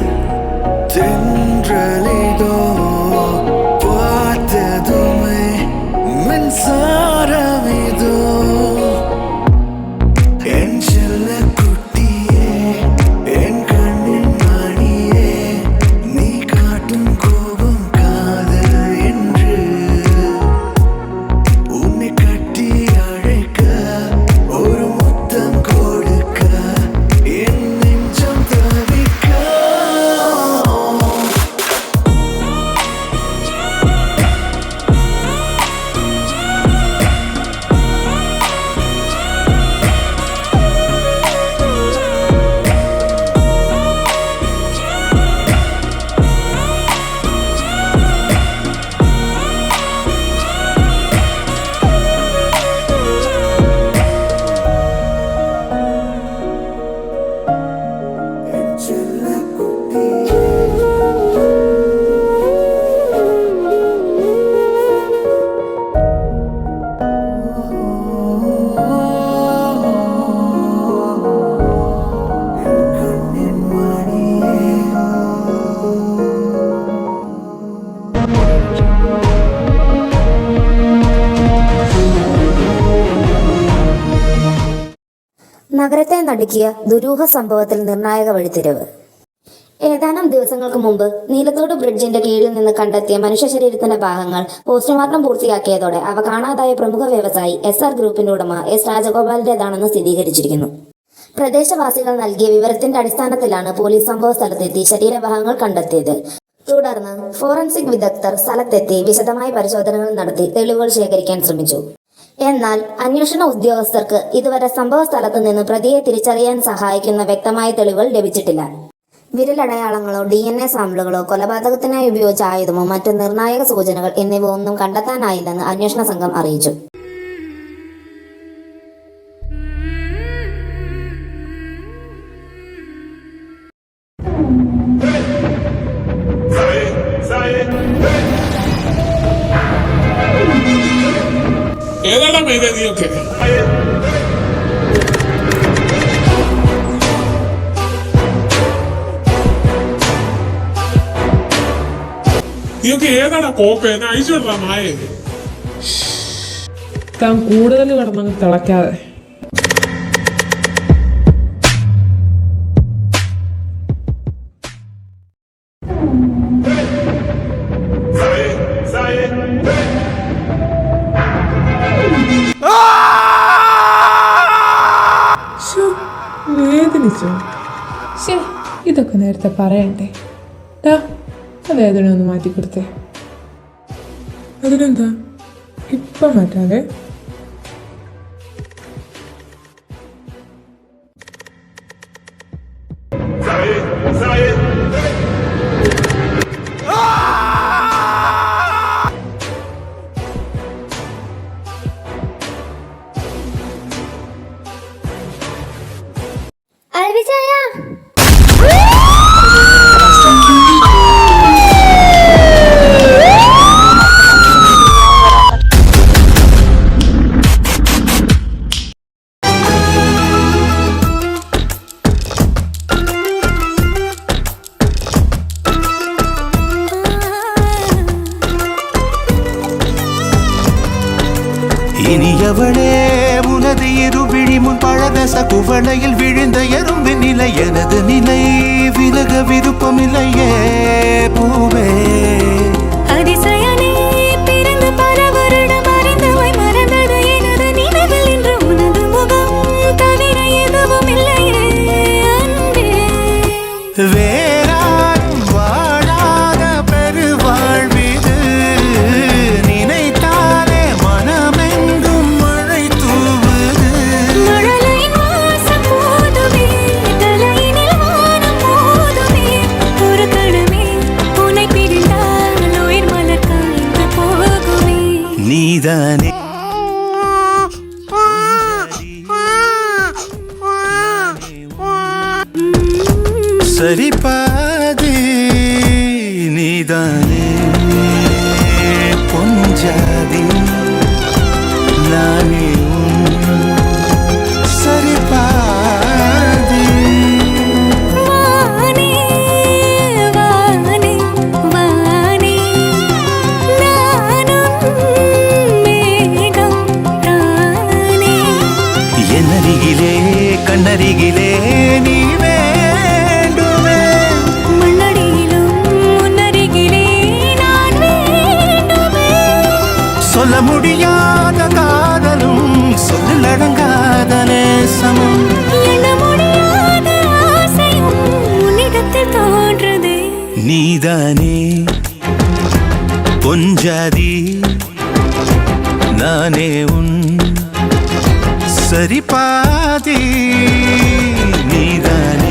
தென்றலிதோ பார்த்ததுமே மின்சாரமிதோ என் செல்ல குட்டியே என் கண்ணின் மணியே நீ காட்டும் கோபம் காதல் என்று உன்னை கட்டி அழைக்க ஒரு முத்தம்
നഗരത്തെ നടുക്കിയ ദുരൂഹ സംഭവത്തിൽ നിർണായക വഴിത്തിരിവ്. ഏതാനും ദിവസങ്ങൾക്ക് മുമ്പ് നീലത്തോട് ബ്രിഡ്ജിന്റെ കീഴിൽ നിന്ന് കണ്ടെത്തിയ മനുഷ്യ ശരീരത്തിന്റെ ഭാഗങ്ങൾ പോസ്റ്റ്മോർട്ടം പൂർത്തിയാക്കിയതോടെ അവ കാണാതായ പ്രമുഖ വ്യവസായി SR ഗ്രൂപ്പിന്റെ ഉടമ S രാജഗോപാലിന്റേതാണെന്ന് സ്ഥിരീകരിച്ചിരിക്കുന്നു. പ്രദേശവാസികൾ നൽകിയ വിവരത്തിന്റെ അടിസ്ഥാനത്തിലാണ് പോലീസ് സംഭവ സ്ഥലത്തെത്തി ശരീരഭാഗങ്ങൾ കണ്ടെത്തിയത്. തുടർന്ന് ഫോറൻസിക് വിദഗ്ധർ സ്ഥലത്തെത്തി വിശദമായ പരിശോധനകൾ നടത്തി തെളിവുകൾ ശേഖരിക്കാൻ ശ്രമിച്ചു. എന്നാൽ അന്വേഷണ ഉദ്യോഗസ്ഥർക്ക് ഇതുവരെ സംഭവ സ്ഥലത്ത് നിന്ന് പ്രതിയെ തിരിച്ചറിയാൻ സഹായിക്കുന്ന വ്യക്തമായ തെളിവുകൾ ലഭിച്ചിട്ടില്ല. വിരലടയാളങ്ങളോ DNA സാമ്പിളുകളോ കൊലപാതകത്തിനായി ഉപയോഗിച്ച ആയുധമോ മറ്റ് നിർണായക സൂചനകൾ എന്നിവ ഒന്നും കണ്ടെത്താനായില്ലെന്ന് അന്വേഷണ സംഘം അറിയിച്ചു.
ഏതാടാ മേഘ നീയൊക്കെ? നീയൊക്കെ ഏതാടാ കോപ്പ? എന്നെ അയച്ചു വിടറാ മായേ.
താൻ കൂടുതൽ കിടന്നങ്ങ് തിളയ്ക്കാതെ. വേദനിച്ചോ? ഇതൊക്കെ നേരത്തെ പറയണ്ടേ? വേദന ഒന്ന് മാറ്റിക്കൊടുത്തേ. അതിനെന്താ ഇപ്പം മാറ്റാതെ?
இனியவளே உனது இருவிழி முன் பழதச குவளையில் விழுந்த எறும்பின் நிலை எனது நிலை விலக விருப்பமில்லையே பூவே.
அதிசயனே பிறந்து பல வருடம் அறிந்தவை மறந்தது எனது நினைவில் இன்று உனது முகம் தவிர எதுவும் இல்லையே அன்பே.
வேறான் வாழாத பெருவாழ்விது நினைத்தாலே மனமெங்கும் மழை தூவுது.
மழலையின் வாசம் போதுமே தலையினில் வானம் போதுமே ஒரு கணமே உன்னை பிரிந்தால் உயிர் மலர் காய்ந்து போகுமே.
நீதானே சரி பாதி நீதானே பொஞ்சாதி நானே சரி பாதி.
வானே வானே வானே நானும் மேகம் தானே.
என்னருகிலே கண்ணருகிலே நீ வேண்டுமே.
மண்ணடியிலும் முன்னருகிலே நான் வேண்டுமே.
சொல்ல முடியாத காதலும் சொல்லடங்காத நேசமும்
எண்ண முடியாத ஆசையும் உன்னிடத்தில் தோன்றுதே.
நீதானே பொஞ்சாதி நானே உன் சரி பாதி. நீதானே